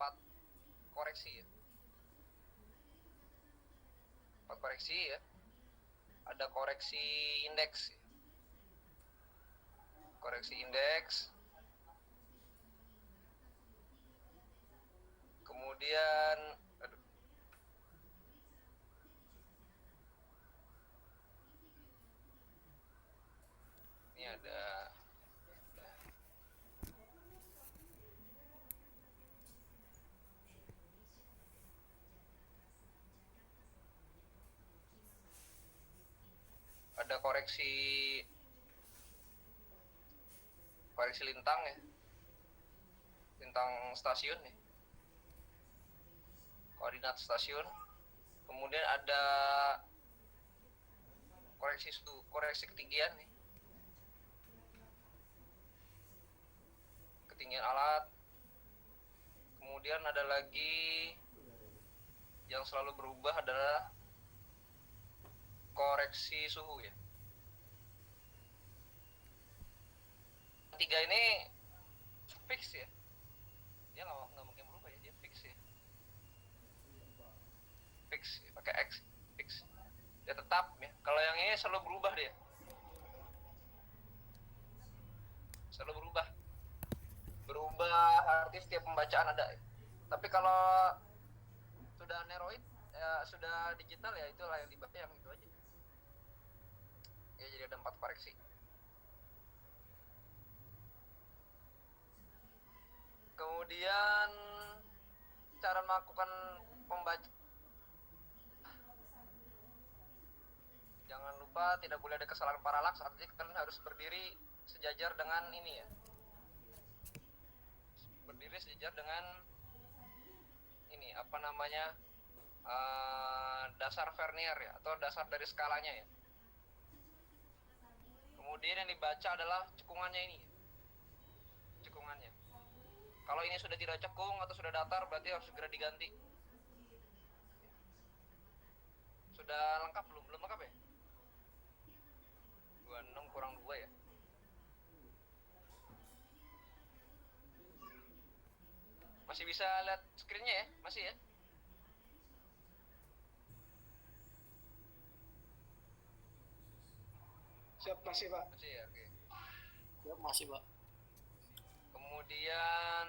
4 koreksi ya. 4 koreksi ya. Ada koreksi indeks. Koreksi indeks. Kemudian ini ada koreksi lintang ya, lintang stasiun ya, koordinat stasiun. Kemudian ada koreksi ketinggian nih, ketinggian alat. Kemudian ada lagi yang selalu berubah adalah koreksi suhu ya. 3 ini fix ya, dia nggak mungkin berubah ya, dia fix ya, fix ya, pakai X, fix, dia tetap ya. Kalau yang ini selalu berubah dia, selalu berubah arti setiap pembacaan ada ya. Tapi kalau sudah neroid ya, sudah digital ya, itulah yang dibaca yang itu aja ya. Jadi ada 4 koreksi. Kemudian cara melakukan pembaca, jangan lupa tidak boleh ada kesalahan paralaks, artinya kalian harus berdiri sejajar dengan ini ya, berdiri sejajar dengan ini apa namanya, dasar vernier ya, atau dasar dari skalanya ya. Kemudian yang dibaca adalah cekungannya ini, cekungannya. Kalau ini sudah tidak cekung atau sudah datar, berarti harus segera diganti. Sudah lengkap belum? Belum lengkap ya? 26 kurang 2 ya. Masih bisa lihat screen-nya ya? Masih ya? Siap, masih Pak. Masih ya, oke. Siap, masih Pak. Kemudian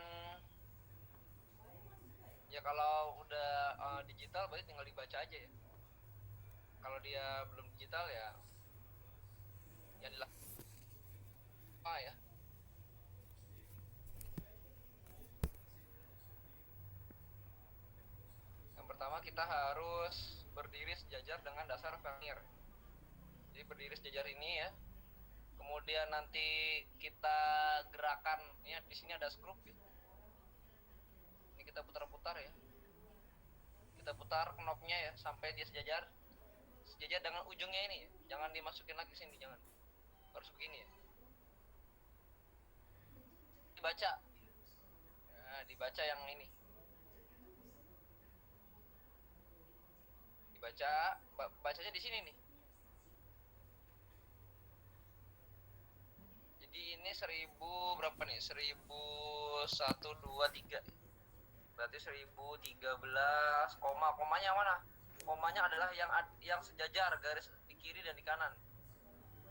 ya kalau udah digital berarti tinggal dibaca aja ya. Kalau dia belum digital ya yang dilakukan ya. Yang pertama kita harus berdiri sejajar dengan dasar vernier. Jadi berdiri sejajar ini ya. Kemudian nanti kita gerakan, ini di sini ada skrup ya. Ini kita putar-putar ya. Kita putar knobnya ya sampai dia sejajar dengan ujungnya ini ya. Jangan dimasukin lagi sini, jangan. Harus begini ya. Dibaca. Nah, dibaca yang ini. Dibaca, bacanya di sini nih. Jadi ini 1000 berapa nih? 1123. Berarti 1013, komanya mana? Komanya adalah yang sejajar, garis di kiri dan di kanan.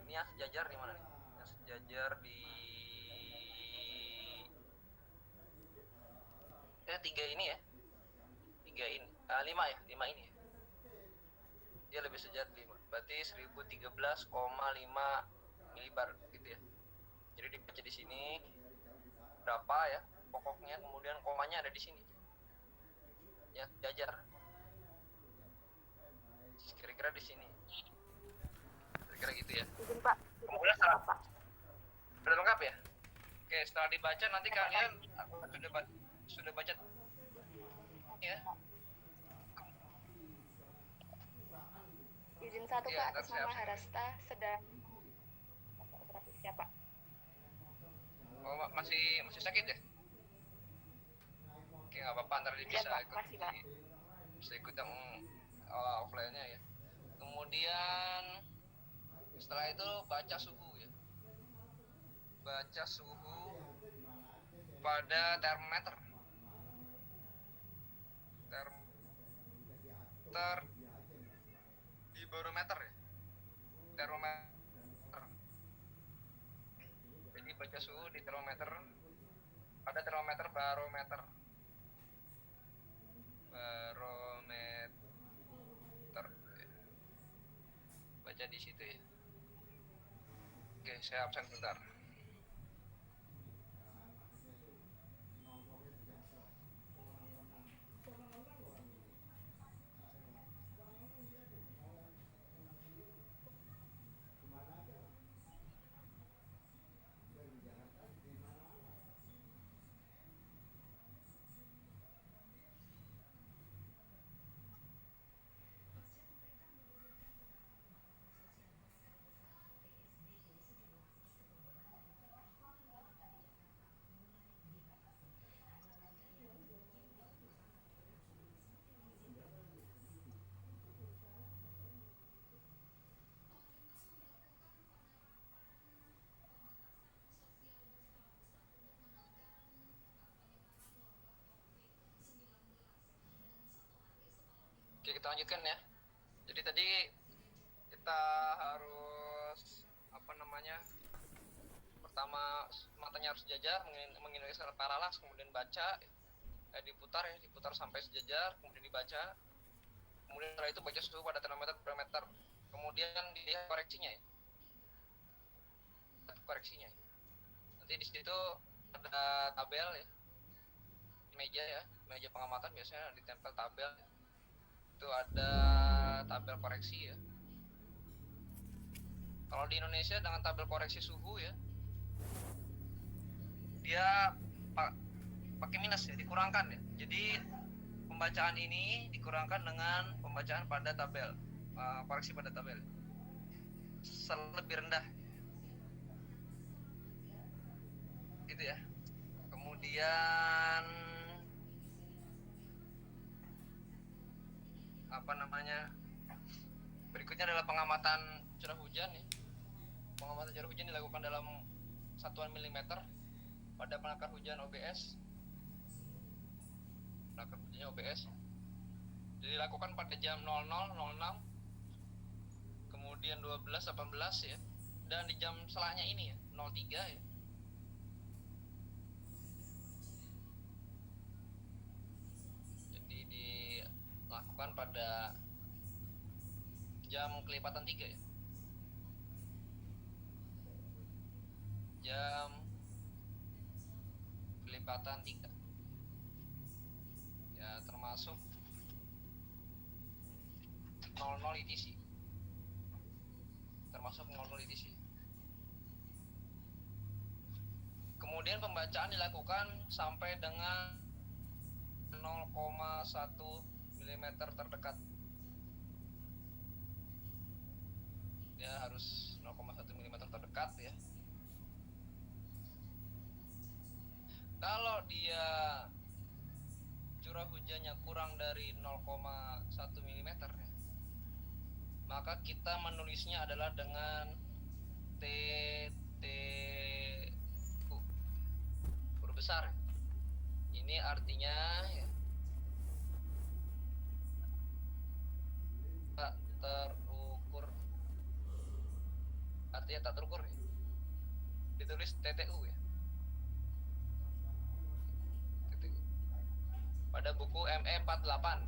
Ini yang sejajar di mana nih? Yang sejajar di 3 ini ya. 3 ini. 5 ya, 5 ini ya. Dia lebih sejajar 5. Berarti 1013,5 milibar gitu ya. Jadi dibaca di sini berapa ya pokoknya, kemudian komanya ada di sini ya, sejajar kira-kira di sini, kira-kira gitu ya. Pak. Kemudian sudah lengkap ya. Oke, setelah dibaca nanti kalian sudah baca ya. Izin satu Ya, Pak, atas nama Harasta sedang siapa? Oh, masih sakit ya? Oke, nggak apa-apa, ntar bisa Pak, ikut makasih, Pak. bisa ikut yang offline-nya ya. Kemudian setelah itu baca suhu ya. Baca suhu pada termometer. di barometer ya, termometer. Jadi baca suhu di termometer, ada termometer barometer baca di situ ya. Oke, saya absen bentar. Oke, kita lanjutkan ya. Jadi tadi kita harus pertama matanya harus sejajar, mengingat secara paralaks, kemudian baca, diputar sampai sejajar, kemudian dibaca, kemudian setelah itu baca suhu pada termometer barometer, kemudian dilihat koreksinya ya. Nanti di situ ada tabel ya, meja pengamatan biasanya ditempel tabel. Itu ada tabel koreksi ya. Kalau di Indonesia dengan tabel koreksi suhu ya, dia pakai minus ya, dikurangkan ya. Jadi pembacaan ini dikurangkan dengan pembacaan pada tabel, koreksi pada tabel, lebih rendah gitu ya. Kemudian berikutnya adalah pengamatan curah hujan ya. Pengamatan curah hujan dilakukan dalam satuan milimeter pada penakar hujan OBS. Penakar hujannya OBS. Jadi dilakukan pada jam 00.06, kemudian 12.18 ya, dan di jam selanya ini ya, 03 ya. Jadi dilakukan pada jam kelipatan 3 ya. Jam kelipatan 3 ya, termasuk 00 ITC, kemudian pembacaan dilakukan sampai dengan 0,1 mm terdekat ya, harus 0,1 mm terdekat ya. Kalau dia curah hujannya kurang dari 0,1 mm ya, maka kita menulisnya adalah dengan TTU, huruf besar. Ini artinya ya, tak terukur, artinya tak terukur ya. Ditulis TTU ya, TTU pada buku ME 48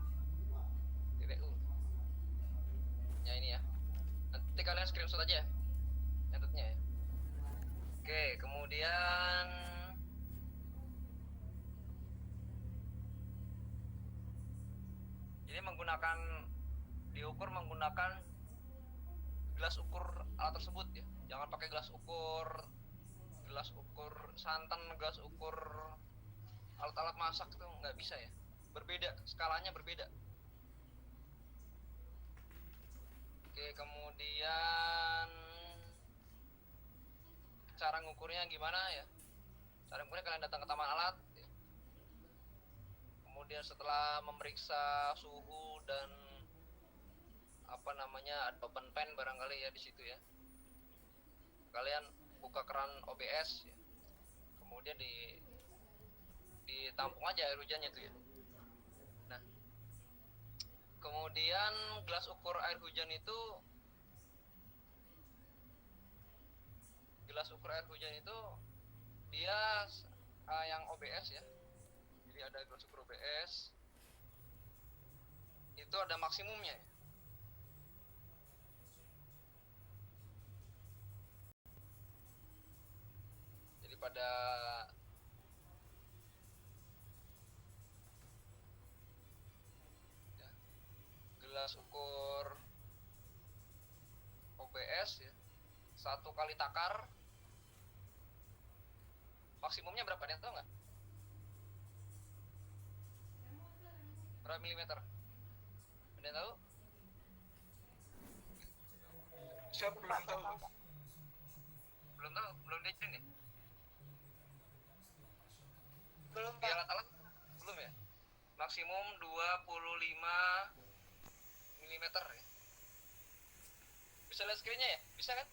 TTU ya. Ini ya, nanti kalian screenshot aja nyatetnya ya. Oke, kemudian ini diukur menggunakan gelas ukur alat tersebut ya. Jangan pakai gelas ukur santan, gelas ukur alat-alat masak, itu nggak bisa ya, berbeda, skalanya berbeda. Oke, kemudian cara ngukurnya gimana ya? Cara ngukurnya kalian datang ke taman alat ya. Kemudian setelah memeriksa suhu dan ada open pen barangkali ya di situ ya, kalian buka keran OBS ya. Kemudian ditampung aja air hujannya tuh ya. Nah, Kemudian gelas ukur air hujan itu dia yang OBS ya. Jadi ada gelas ukur OBS. Itu ada maksimumnya. Jadi pada ya, gelas ukur OBS ya, 1 kali takar maksimumnya berapa nih, tahu nggak? Berapa milimeter? Ada yang tahu? Saya belum tahu. Belum dicek nih. Belum, Di Pak. alat-alat belum ya? Maksimum 25 milimeter ya. Bisa lihat screen-nya ya? Bisa kan?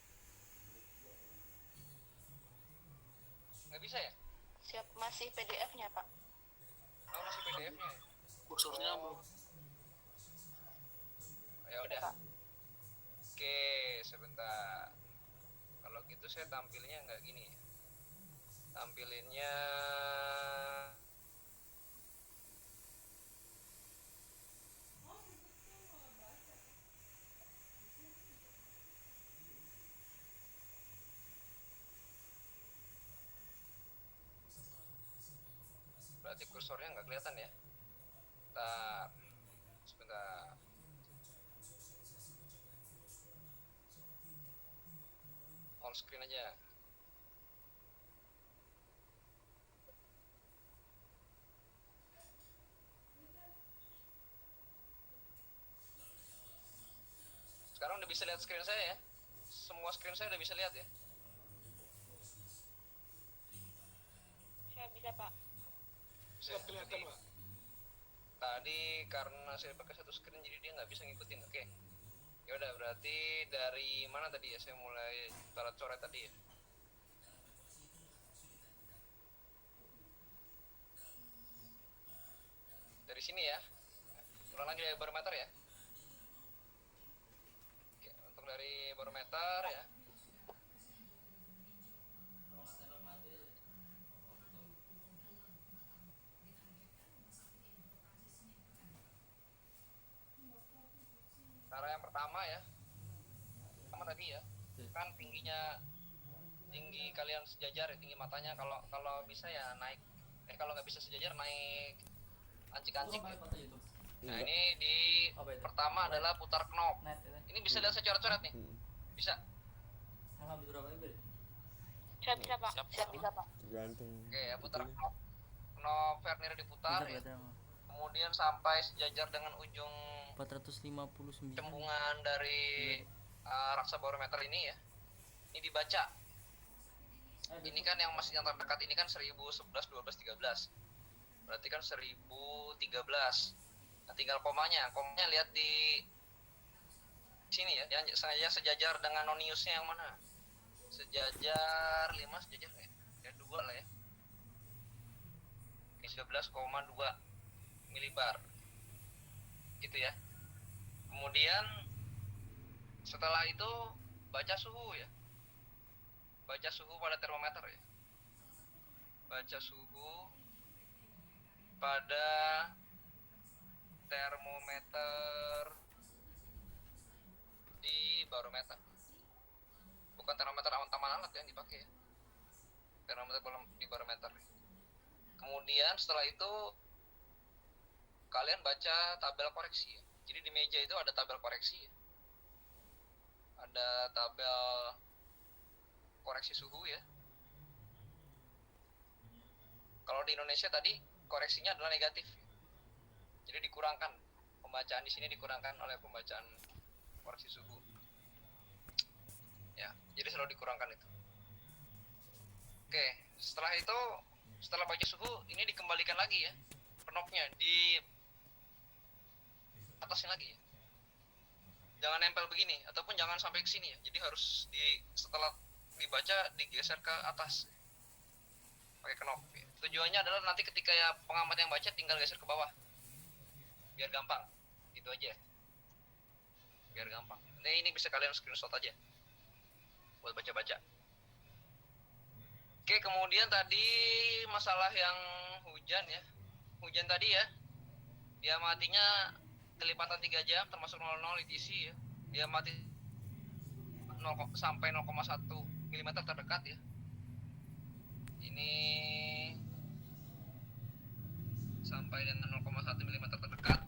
Nggak bisa ya? Siap, masih PDF-nya, Pak. Oh, masih PDF-nya ya? Kursornya belum. Ya udah. Pak. Oke, sebentar. Kalau gitu saya tampilnya nggak gini ya. Tampilinnya berarti kursornya nggak kelihatan ya. Sebentar. On screen aja. Sekarang udah bisa lihat screen saya ya. Semua screen saya udah bisa lihat ya. Saya bisa, Pak. Bisa. Saya kelihatan, Pak. Tadi karena saya pakai satu screen jadi dia nggak bisa ngikutin. Oke. Ya udah, berarti dari mana tadi ya? Saya mulai coret-coret tadi ya. Dari sini ya. Ulang lagi dari barometer ya. Oke, untuk dari barometer ya. Cara yang pertama ya. Pertama tadi ya. Kan tinggi kalian sejajar ya, tinggi matanya. Kalau bisa ya naik. Kalau nggak bisa sejajar naik ancik-ancik ya. Nah, ini di pertama adalah putar knob. Ini bisa lihat saya coret-coret nih. Bisa. Saya bisa, Pak. Saya bisa, Pak. Tergantung. Oke, ya putar knob. Knob vernier diputar ya. Kemudian sampai sejajar dengan ujung 459 cembungan dari raksa barometer ini ya. Ini dibaca. Ini kan yang masih yang terdekat ini kan 1011, 12, 13. Berarti kan 1013. Nah, tinggal komanya. Komanya lihat di sini ya. Yang saya sejajar dengan noniusnya yang mana? Sejajar 5, sejajar ya? Ya 2 lah ya. Ini 11,2 milibar. Gitu ya. Kemudian setelah itu baca suhu ya. Baca suhu pada termometer ya. Baca suhu pada termometer di barometer. Bukan termometer taman alat yang dipakai ya. Termometer di barometer. Kemudian setelah itu kalian baca tabel koreksi ya. Jadi di meja itu ada tabel koreksi ya. Ada tabel koreksi suhu ya. Kalau di Indonesia tadi koreksinya adalah negatif. Jadi dikurangkan, pembacaan di sini dikurangkan oleh pembacaan koreksi suhu. Ya, jadi selalu dikurangkan itu. Oke, setelah itu, setelah baca suhu, ini dikembalikan lagi ya, knobnya di atasnya lagi ya. Jangan nempel begini, ataupun jangan sampai ke sini ya. Jadi harus setelah dibaca digeser ke atas pakai knob ya. Tujuannya adalah nanti ketika ya pengamat yang baca tinggal geser ke bawah biar gampang gitu aja biar gampang. Ini bisa kalian screenshot aja buat baca-baca. Oke, kemudian tadi masalah yang hujan ya. Hujan tadi ya, dia matinya kelipatan 3 jam termasuk 00 ETC ya. Dia mati 0, sampai 0,1 mm terdekat ya. Ini sampai dengan 0,1 mm terdekat.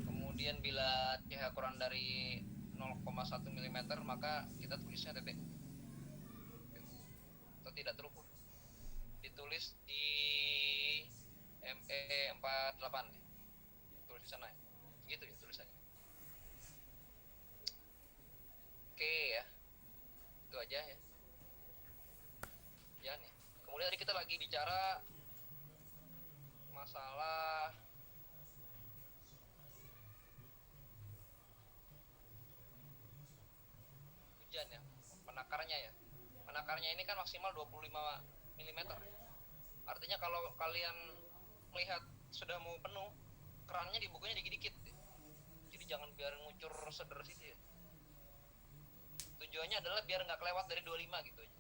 Kemudian bila CH kurang dari 0,1 mm maka kita tulisnya TTU atau tidak terukur. Ditulis di ME48 tulis di sana ya. Gitu ya tulisannya. Oke ya, itu aja ya. Ya nih. Kemudian tadi kita lagi bicara masalah hujan ya, penakarnya ya. Penakarnya ini kan maksimal 25 mm. Artinya kalau kalian melihat sudah mau penuh, kerannya dibukanya dikit-dikit. Jadi jangan biar ngucur sederas itu ya. Tujuannya adalah biar nggak kelewat dari 25 gitu aja.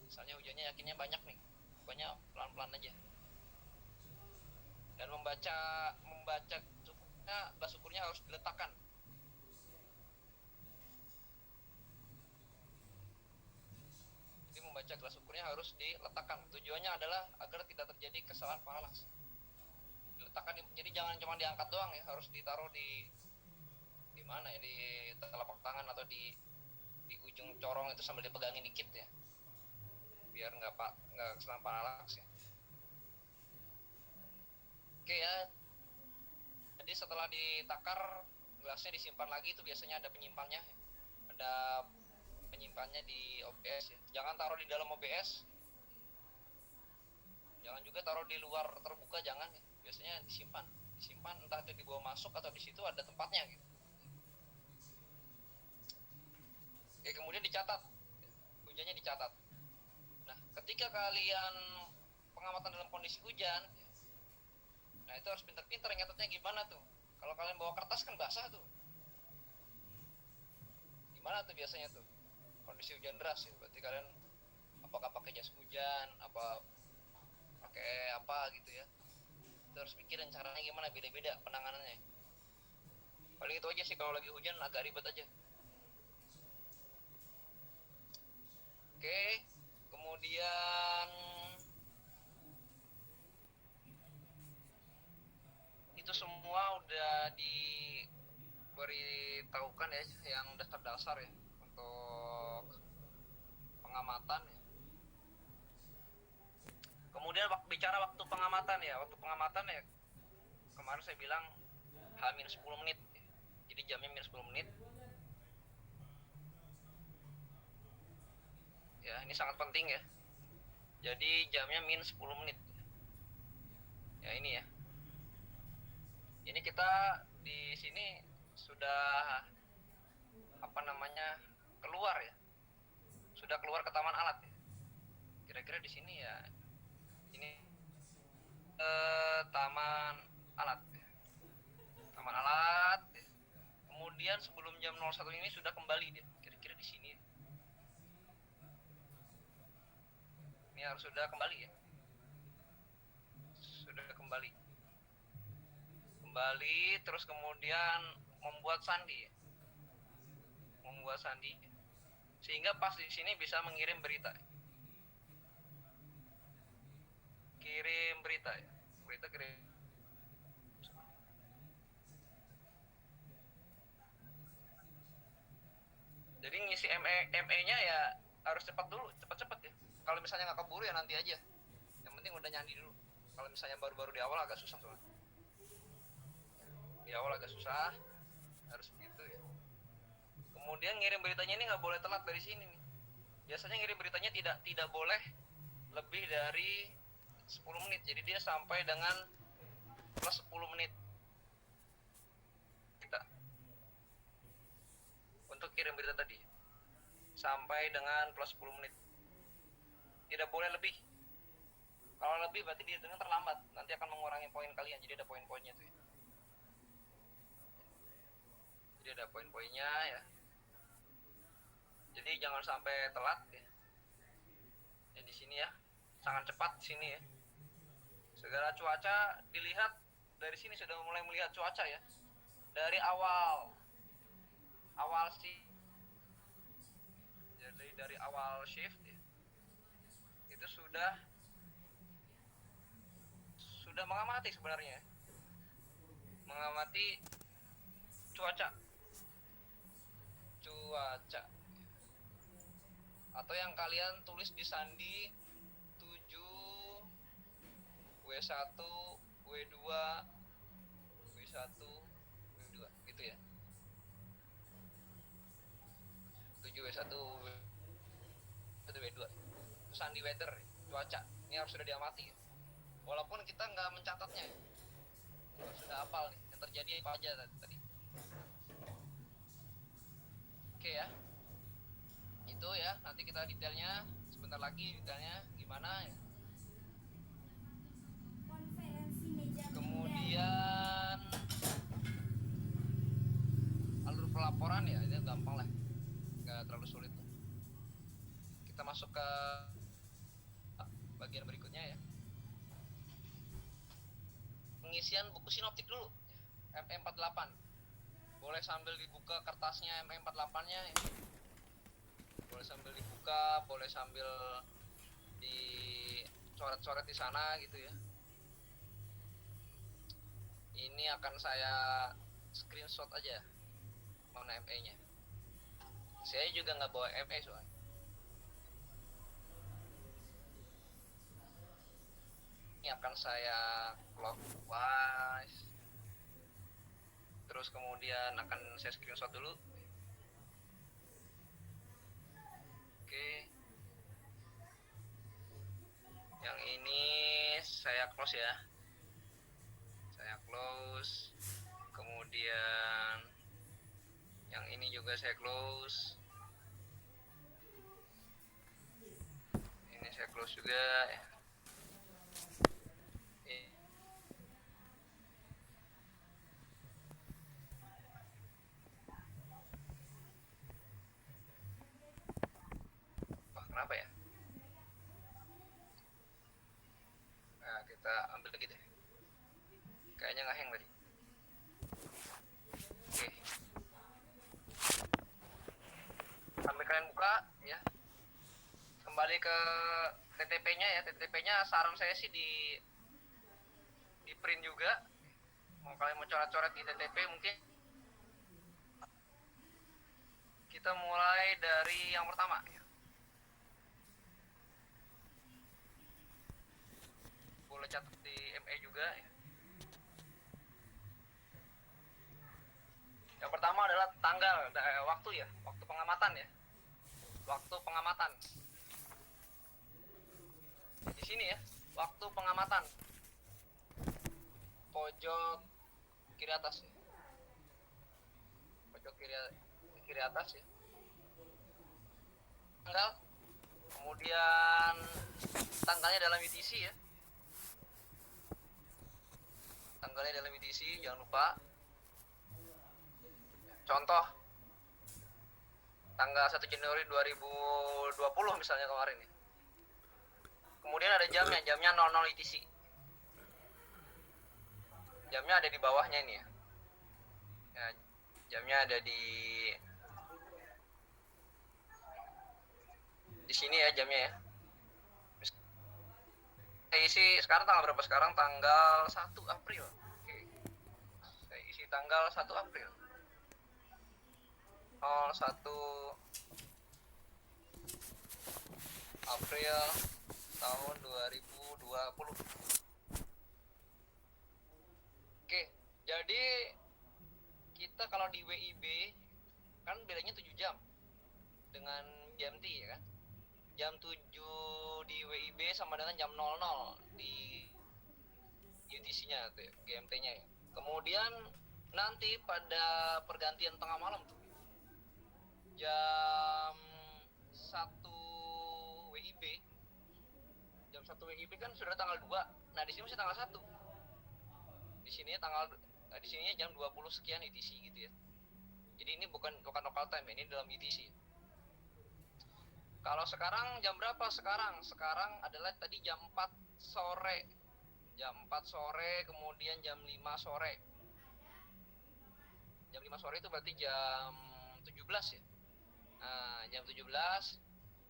Misalnya hujannya yakinnya banyak nih, pokoknya pelan-pelan aja. Dan membaca cukupnya, gelas ukurnya harus diletakkan. Jadi membaca gelas ukurnya harus diletakkan. Tujuannya adalah agar tidak terjadi kesalahan paralaks. Diletakkan, jadi jangan cuma diangkat doang ya, harus ditaruh di mana ya, di telapak tangan atau di ujung corong itu sambil dipegangin dikit ya, biar nggak kesalahan paralaks ya. Oke ya, jadi setelah ditakar gelasnya disimpan lagi, itu biasanya ada penyimpannya, di OBS ya. Jangan taruh di dalam OBS, jangan juga taruh di luar terbuka, jangan ya. Biasanya disimpan entah itu dibawa masuk atau di situ ada tempatnya gitu. Oke, kemudian dicatat, hujannya dicatat. Nah, ketika kalian pengamatan dalam kondisi hujan, nah itu harus pintar-pintar nyatetnya gimana tuh. Kalau kalian bawa kertas kan basah tuh. Gimana tuh biasanya tuh? Kondisi hujan deras ya, berarti kalian apakah pakai jas hujan, apa pakai apa gitu ya. Itu harus pikirin caranya gimana, beda-beda penanganannya. Paling itu aja sih, kalau lagi hujan agak ribet aja. Oke, kemudian itu semua udah diberitahukan ya, yang dasar-dasar ya untuk pengamatan ya. Kemudian bicara waktu pengamatan ya, kemarin saya bilang H-10 menit ya. Jadi jamnya -10 menit ya, ini sangat penting ya. Jadi jamnya -10 menit ya. Ini ya, ini kita di sini sudah keluar ya, sudah keluar ke taman alat ya. Kira-kira di sini ya, ini taman alat ya. Kemudian sebelum jam 01 ini sudah kembali dia, kira-kira di sini ini harus sudah kembali ya, sudah kembali terus kemudian membuat sandi sehingga pas di sini bisa mengirim berita ya. Kirim berita ya, kirim. Jadi ngisi ME-nya ya harus cepat ya. Kalau misalnya nggak keburu ya nanti aja. Yang penting udah nyandi dulu. Kalau misalnya baru-baru di awal agak susah soalnya. Di awal agak susah, harus begitu ya. Kemudian ngirim beritanya ini nggak boleh telat dari sini nih. Biasanya ngirim beritanya tidak boleh lebih dari 10 menit. Jadi dia sampai dengan plus 10 menit kita untuk kirim berita tadi, sampai dengan plus 10 menit. Tidak boleh lebih. Kalau lebih berarti dia dengan terlambat, nanti akan mengurangi poin kalian. Jadi ada poin-poinnya tuh ya. Jadi ada poin-poinnya ya. Jadi jangan sampai telat ya. Ya di sini ya, sangat cepat di sini ya. Segala cuaca dilihat dari sini, sudah mulai melihat cuaca ya. Dari awal sih. Jadi dari awal shift ya, itu sudah mengamati sebenarnya. Mengamati cuaca. Atau yang kalian tulis di sandi 7 W1 W2 W1 W2 gitu ya. 7 W1 W1 W2 itu sandi weather, cuaca. Ini harus sudah diamati ya. Walaupun kita nggak mencatatnya ya. Sudah hafal nih yang terjadi apa aja tadi. Oke ya. Itu ya, nanti kita detailnya sebentar lagi, detailnya gimana ya. Kemudian alur pelaporan ya, ini gampang lah, nggak terlalu sulit. Kita masuk ke bagian berikutnya ya. Pengisian buku sinoptik dulu, ME48. Boleh sambil dibuka kertasnya ME48-nya ya. Boleh sambil dibuka, boleh sambil dicoret-coret di sana gitu ya. Ini akan saya screenshot aja mana ME-nya. Saya juga nggak bawa ME soalnya. Ini akan saya clockwise. Terus kemudian akan saya screenshot dulu. Oke. Yang ini saya close ya. Saya close. Kemudian yang ini juga saya close. Ini saya close juga ya. Kenapa ya? Nah, kita ambil lagi deh. Kayaknya nggak hang tadi. Oke. Sambil kalian buka ya. Kembali ke TTP-nya ya. TTP-nya saran saya sih di print juga. Mau kalian mau coret-coret di TTP mungkin. Kita mulai dari yang pertama ya. Boleh catat di ME juga ya. Yang pertama adalah tanggal, waktu ya, waktu pengamatan ya. Waktu pengamatan. Di sini ya, waktu pengamatan. Pojok kiri atas ya. Pojok kiri atas ya. Tanggal. Kemudian tanggalnya dalam UTC ya. Tanggalnya dalam UTC, jangan lupa. Contoh tanggal 1 Januari 2020 misalnya kemarin nih. Kemudian ada jamnya 00 UTC. Jamnya ada di bawahnya ini ya. Ya, jamnya ada di sini ya jamnya ya. Saya isi sekarang tanggal berapa sekarang? Tanggal 1 April. Oke. Saya isi tanggal 1 April. 01 April tahun 2020. Oke, jadi kita kalau di WIB kan bedanya 7 jam dengan GMT ya kan. Jam 7 di WIB sama dengan jam 00 di UTC-nya tuh ya, GMT-nya ya. Kemudian nanti pada pergantian tengah malam tuh jam 1 WIB. Jam 1 WIB kan sudah tanggal 2. Nah, di sini masih tanggal 1. Di sini tanggal di sininya jam 20 sekian UTC gitu ya. Jadi ini bukan local time, ini dalam UTC. Kalau sekarang jam berapa sekarang? Sekarang adalah tadi jam 4 sore. Jam 4 sore, kemudian jam 5 sore. Jam 5 sore itu berarti jam 17 ya. Nah, jam 17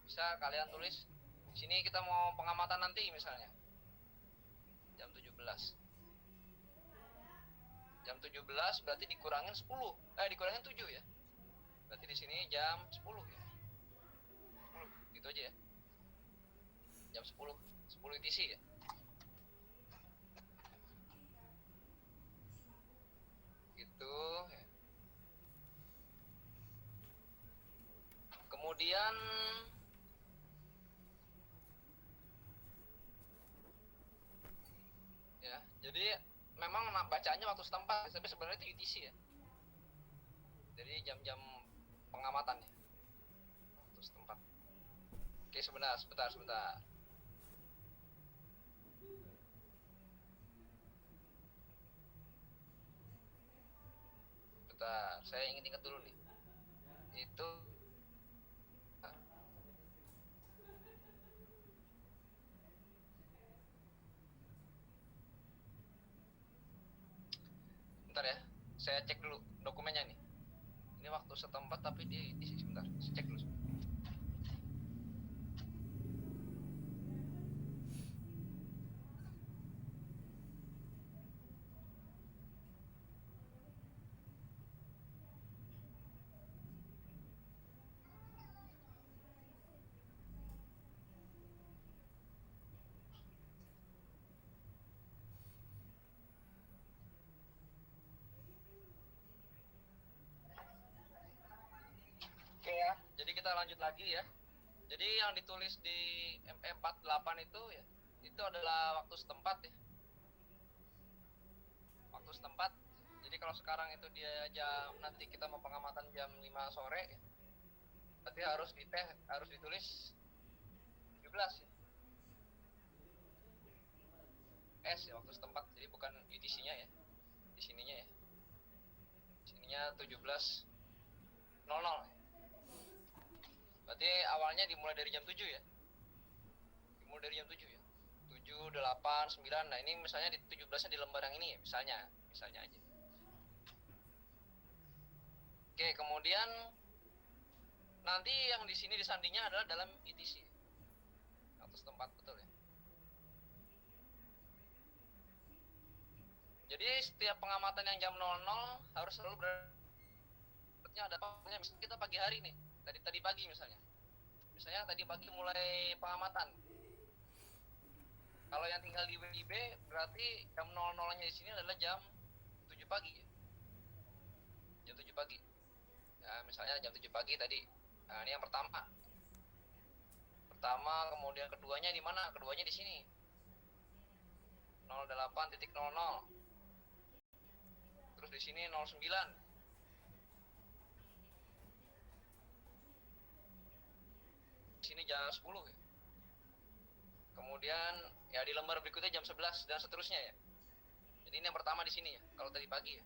bisa kalian tulis di sini kita mau pengamatan nanti misalnya. Jam 17. Jam 17 berarti dikurangin 10. Dikurangin 7 ya. Berarti di sini jam 10 ya. 10 gitu aja ya. Jam 10 UTC ya. Gitu ya. Kemudian ya, jadi memang bacaannya waktu setempat, tapi sebenarnya itu UTC ya. Jadi jam-jam pengamatan ya. Waktu setempat. Oke, sebentar. Bentar, saya ingat dulu nih. Itu bentar ya, saya cek dulu dokumennya nih. Ini waktu setempat tapi di sebentar, saya cek dulu. Oke ya, jadi kita lanjut lagi ya. Jadi yang ditulis di ME48 itu ya, itu adalah waktu setempat ya. Waktu setempat. Jadi kalau sekarang itu dia nanti kita mau pengamatan jam 5 sore ya. Berarti harus ditulis 17 ya. S ya waktu setempat. Jadi bukan UTC-nya ya. Di sininya ya. Sininya 17.00 ya. Berarti awalnya dimulai dari jam 7 ya. Dimulai dari jam 7 ya. 7, 8, 9. Nah, ini misalnya di 17-nya di lembar yang ini ya, misalnya aja. Oke, kemudian nanti yang di sini disandingnya adalah dalam ETC. Waktu setempat, betul ya. Jadi setiap pengamatan yang jam 00 harus selalu berarti ada misalnya kita pagi hari nih. Tadi pagi misalnya tadi pagi mulai pengamatan. Kalau yang tinggal di WIB berarti jam 00-nya di sini adalah jam 7 pagi ya. Jam 7 pagi. Nah, misalnya jam 7 pagi tadi. Nah, ini yang pertama. Kemudian keduanya di mana? Keduanya di sini. 08.00. Terus di sini 09. Sini jam 10 ya. Kemudian ya di lembar berikutnya jam 11 dan seterusnya ya. Jadi ini yang pertama di sini ya, kalau tadi pagi ya.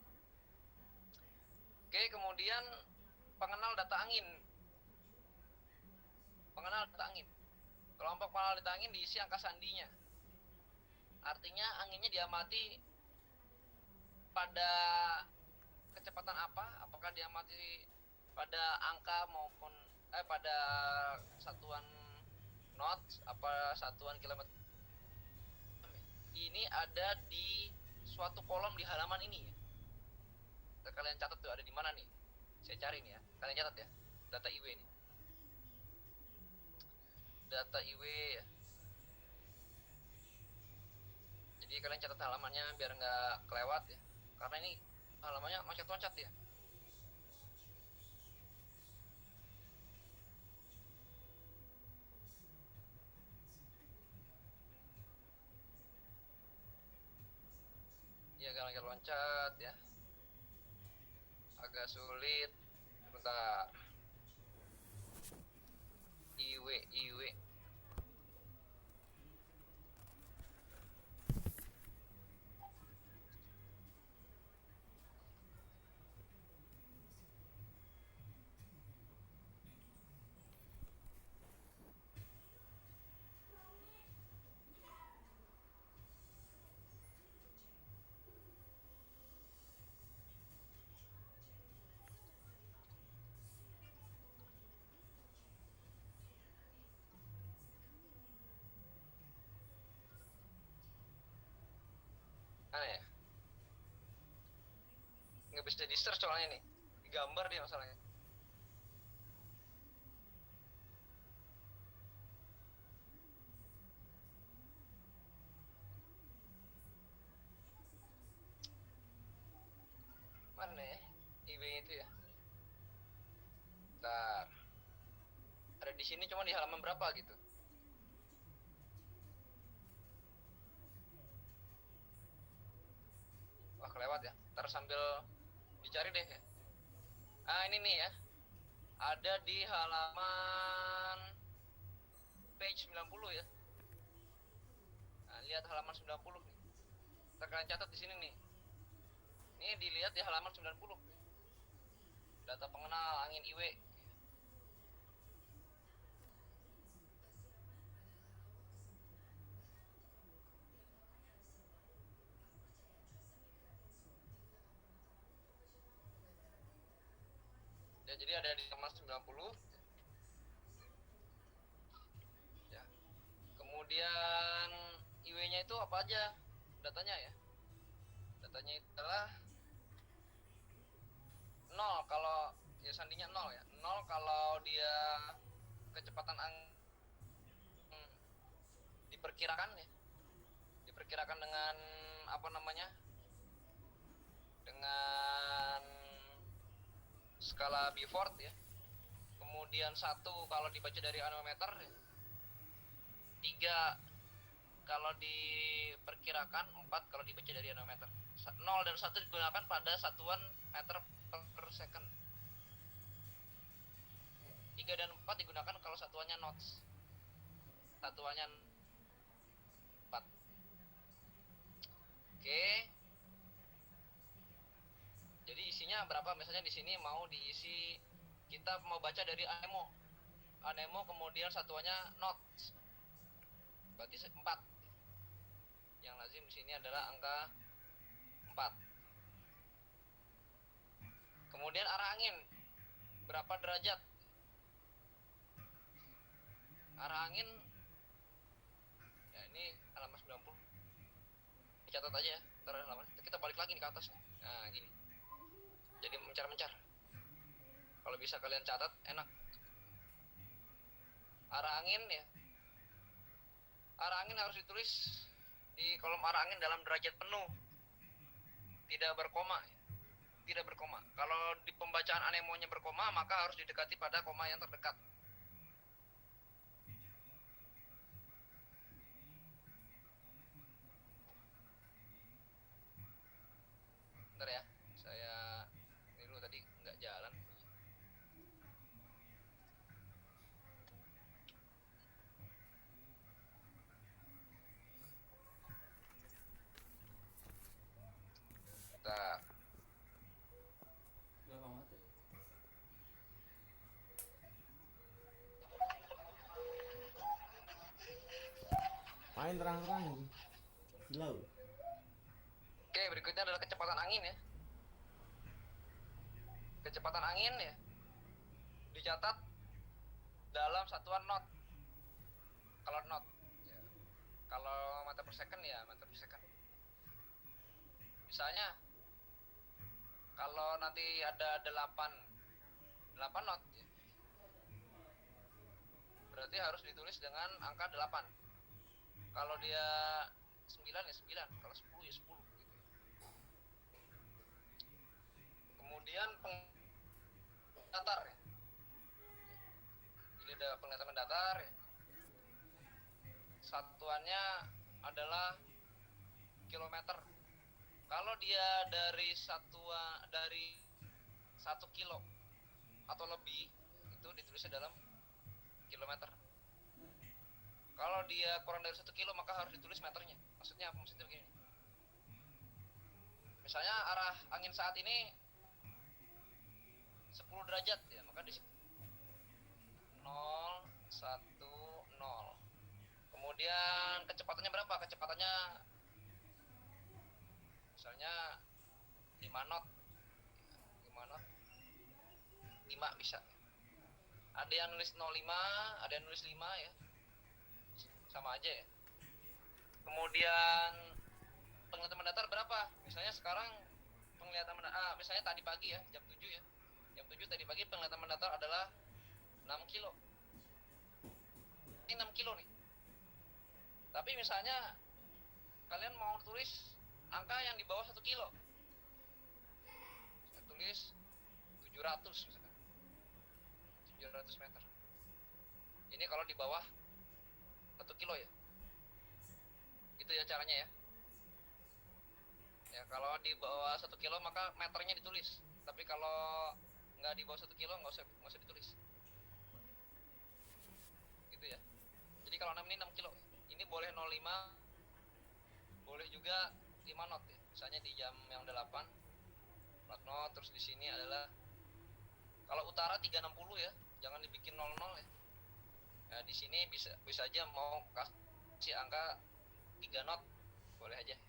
Oke, kemudian pengenal data angin. Kelompok pengenal data angin diisi angka sandinya. Artinya anginnya diamati pada kecepatan apa? Apakah diamati pada angka maupun pada satuan knot, apa satuan kilometer. Ini ada di suatu kolom di halaman ini ya. Kalian catat tuh ada di mana nih? Saya cari nih ya. Kalian catat ya. Data IW nih. Data IW ya. Jadi kalian catat halamannya biar nggak kelewat ya. Karena ini halamannya loncat-loncat ya. Ya agak loncat ya, agak sulit. Bentar. IW. nggak bisa di search soalnya nih, digambar dia masalahnya. Mana ya IW itu ya? Bentar. Ada di sini cuma di halaman berapa gitu. Wah, kelewat ya. Ntar sambil dicari deh ya. Ah, ini nih ya. Ada di halaman page 90 ya. Nah, lihat halaman 90 nih. Ntar kalian catat di sini nih. Ini dilihat di halaman 90. Data pengenal angin IW. Ya, jadi ada di halaman 90. Ya. Kemudian IW-nya itu apa aja? Datanya ya. Datanya itu adalah 0 kalau ya sandinya 0 ya. 0 kalau dia kecepatan angin diperkirakan ya. Diperkirakan dengan apa namanya? Dengan skala Beaufort ya. Kemudian 1 kalau dibaca dari anemometer ya. 3 kalau diperkirakan, 4 kalau dibaca dari anemometer. 0 dan 1 digunakan pada satuan meter per second. 3 dan 4 digunakan kalau satuannya knots. Satuannya 4. Oke. Jadi isinya berapa? Misalnya di sini mau diisi, kita mau baca dari anemo. Anemo kemudian satuannya knots. Berarti 4. Yang lazim di sini adalah angka 4. Kemudian arah angin berapa derajat? Arah angin ya ini halaman 90. Dicatat aja ya, ntar halaman. Kita balik lagi nih ke atas nih. Nah, gini. Jadi mencar-mencar. Kalau bisa kalian catat enak. Arah angin ya. Arah angin harus ditulis di kolom arah angin dalam derajat penuh. Tidak berkoma. Tidak berkoma. Kalau di pembacaan anemonya berkoma, maka harus didekati pada koma yang terdekat. Bentar ya, saya ini dulu tadi nggak jalan. Bentar. Berapa mati? Main terang-terang slow. Oke, berikutnya adalah kecepatan angin ya. Kecepatan angin ya dicatat dalam satuan knot. Kalau knot ya. Kalau meter per second ya meter per second. Misalnya kalau nanti ada 8 knot ya, berarti harus ditulis dengan angka 8. Kalau dia 9 ya 9, kalau 10 ya 10 gitu. Kemudian datar ya. Jadi ada penglihatan datar ya. Satuannya adalah kilometer. Kalau dia dari 1 kilo atau lebih, itu ditulisnya dalam kilometer. Kalau dia kurang dari 1 kilo, maka harus ditulis meternya. Maksudnya apa? Maksudnya begini. Misalnya arah angin saat ini 10 derajat ya, maka di 0, 1, 0. Kemudian kecepatannya berapa? Kecepatannya misalnya 5 knot. 5 knot. 5 bisa. Ada yang nulis 05, ada yang nulis 5 ya. Sama aja ya. Kemudian penglihatan mendatar berapa? Misalnya sekarang penglihatan penglihatan mendatar, misalnya tadi pagi ya, jam 7 ya. Jam 7 tadi pagi penglihatan mendatar adalah 6 kilo. Ini 6 kilo nih. Tapi misalnya kalian mau tulis angka yang di bawah 1 kilo. Saya tulis 700 misalkan. 700 meter. Ini kalau di bawah 1 kilo ya. Itu ya caranya ya. Ya kalau di bawah 1 kilo maka meternya ditulis. Tapi kalau nggak di bawah 1 kilo nggak usah ditulis. Gitu ya. Jadi kalau 6 ini 6 kilo. Ini boleh 05, boleh juga 5 knot ya. Misalnya di jam yang 8 4 knot, terus di sini adalah kalau utara 360 ya, jangan dibikin 00 ya. Nah, di sini bisa aja mau kasih angka 3 knot, boleh aja.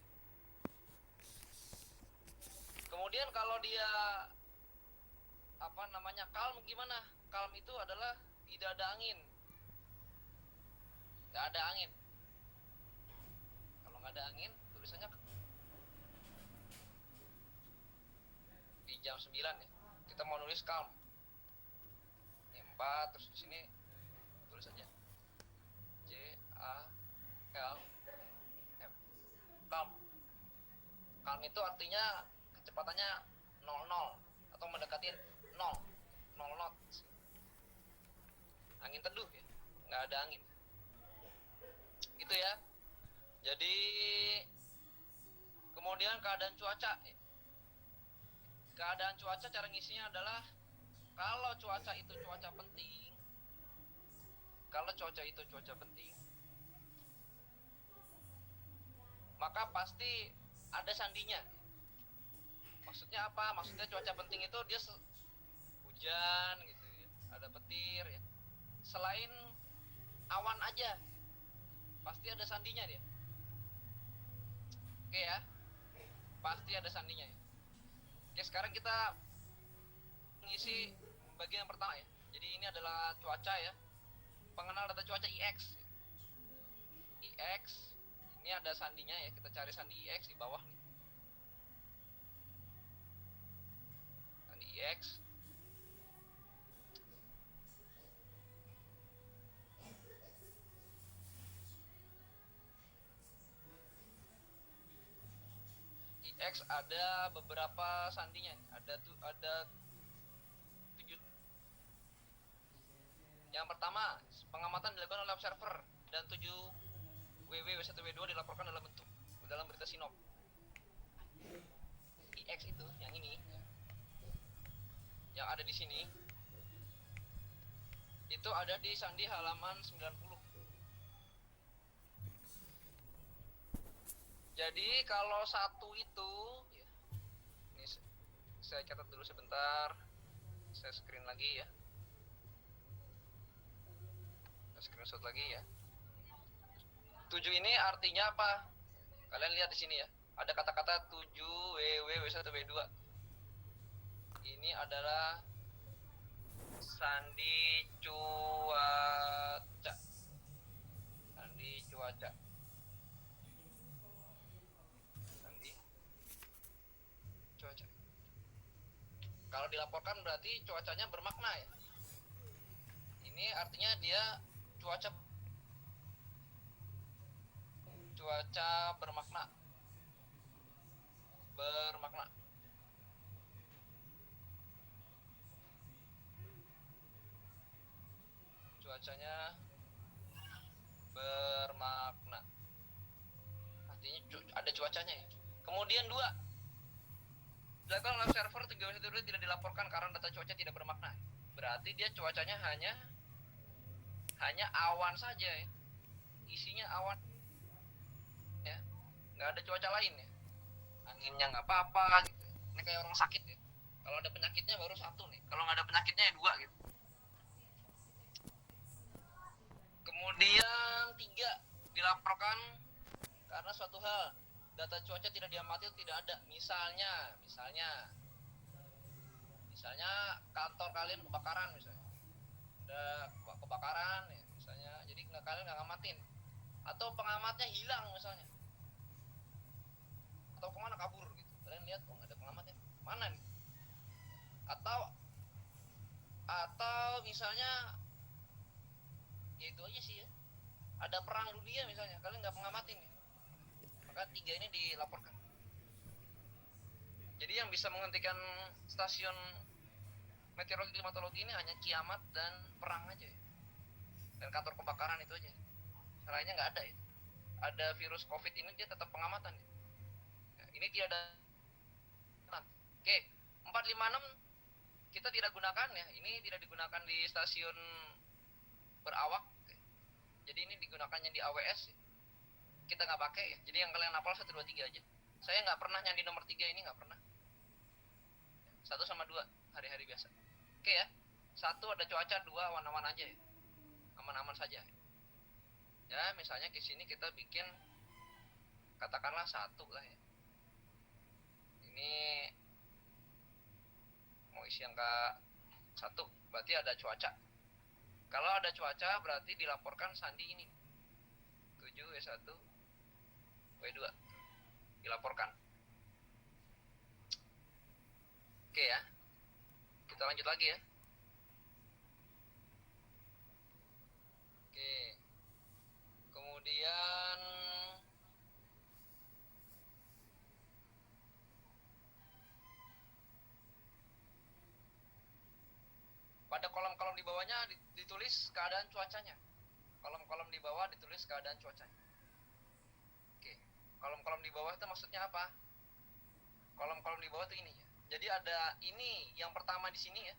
Kemudian kalau dia calm gimana? Calm itu adalah tidak ada angin. Nggak ada angin. Kalau nggak ada angin, tulisannya di jam 9 ya. Kita mau nulis calm. Ini 4, terus di sini tulis aja CALM. Calm. Calm itu artinya kecepatannya 00 atau mendekati 0 knot. Angin teduh ya, nggak ada angin. Gitu ya. Jadi kemudian keadaan cuaca. Keadaan cuaca cara ngisinya adalah kalau cuaca itu cuaca penting, maka pasti ada sandinya. Maksudnya apa? Maksudnya cuaca penting itu dia hujan gitu ya, ada petir ya. Selain awan aja pasti ada sandinya dia. Oke ya, pasti ada sandinya ya. Oke, sekarang kita mengisi bagian yang pertama ya. Jadi ini adalah cuaca ya. Pengenal data cuaca IX. IX ini ada sandinya ya. Kita cari sandi IX di bawah nih. Sandi IX. IX ada beberapa sandinya. Ada 7. Yang pertama, pengamatan dilakukan oleh observer dan 7 WW W1 W2 dilaporkan dalam berita sinop. IX itu yang ini yang ada di sini itu ada di sandi halaman 90. Jadi kalau satu itu ya, ini saya catat dulu sebentar, saya screen lagi ya, saya screenshot lagi ya. 7 ini artinya apa? Kalian lihat di sini ya, ada kata-kata 7 WW W1 W2. Ini adalah sandi cuaca. Sandi cuaca. Cuaca. Kalau dilaporkan berarti cuacanya bermakna ya. Ini artinya dia cuaca bermakna. Cuacanya bermakna. Artinya ada cuacanya ya. Kemudian 2. Dilakukan oleh server 3 tidak dilaporkan karena data cuaca tidak bermakna. Berarti dia cuacanya hanya awan saja ya. Isinya awan ya. Nggak ada cuaca lain ya. Anginnya nggak apa-apa gitu. Ini kayak orang sakit ya. Kalau ada penyakitnya baru 1 nih. Kalau nggak ada penyakitnya ya 2 gitu. Kemudian 3, dilaporkan karena suatu hal data cuaca tidak diamati atau tidak ada. Misalnya kantor kalian kebakaran misalnya. Ada kebakaran ya misalnya. Jadi kalian nggak ngamatin. Atau pengamatnya hilang misalnya. Atau kemana kabur gitu. Kalian lihat kok nggak ada pengamatnya. mana nih? Atau misalnya ya itu aja sih ya, ada perang dunia misalnya, kalian nggak mengamatin nih, maka 3 ini dilaporkan. Jadi yang bisa menghentikan stasiun meteorologi klimatologi ini hanya kiamat dan perang aja ya. Dan kantor kebakaran itu aja, selainnya nggak ada ya. Ada virus covid ini dia tetap pengamatan ya. Ya, ini tidak ada. Oke, 456 kita tidak gunakan ya, ini tidak digunakan di stasiun berawak, jadi ini digunakannya di AWS, kita nggak pakai ya. Jadi yang kalian hafal 1, 2, 3 aja. Saya nggak pernah nyandi nomor 3 ini, nggak pernah. 1 sama 2 hari-hari biasa. Oke ya, 1 ada cuaca, 2 awan-awan aja ya, aman-aman saja ya. Misalnya di sini kita bikin katakanlah 1 lah ya, ini mau isi angka 1, berarti ada cuaca. Kalau ada cuaca berarti dilaporkan sandi ini 7W1 W2 dilaporkan. Oke ya, kita lanjut lagi ya. Oke, kemudian pada kolom-kolom di bawahnya ditulis keadaan cuacanya. Kolom-kolom di bawah ditulis keadaan cuacanya. Oke, kolom-kolom di bawah itu maksudnya apa? Kolom-kolom di bawah itu ini ya. Jadi ada ini yang pertama di sini ya,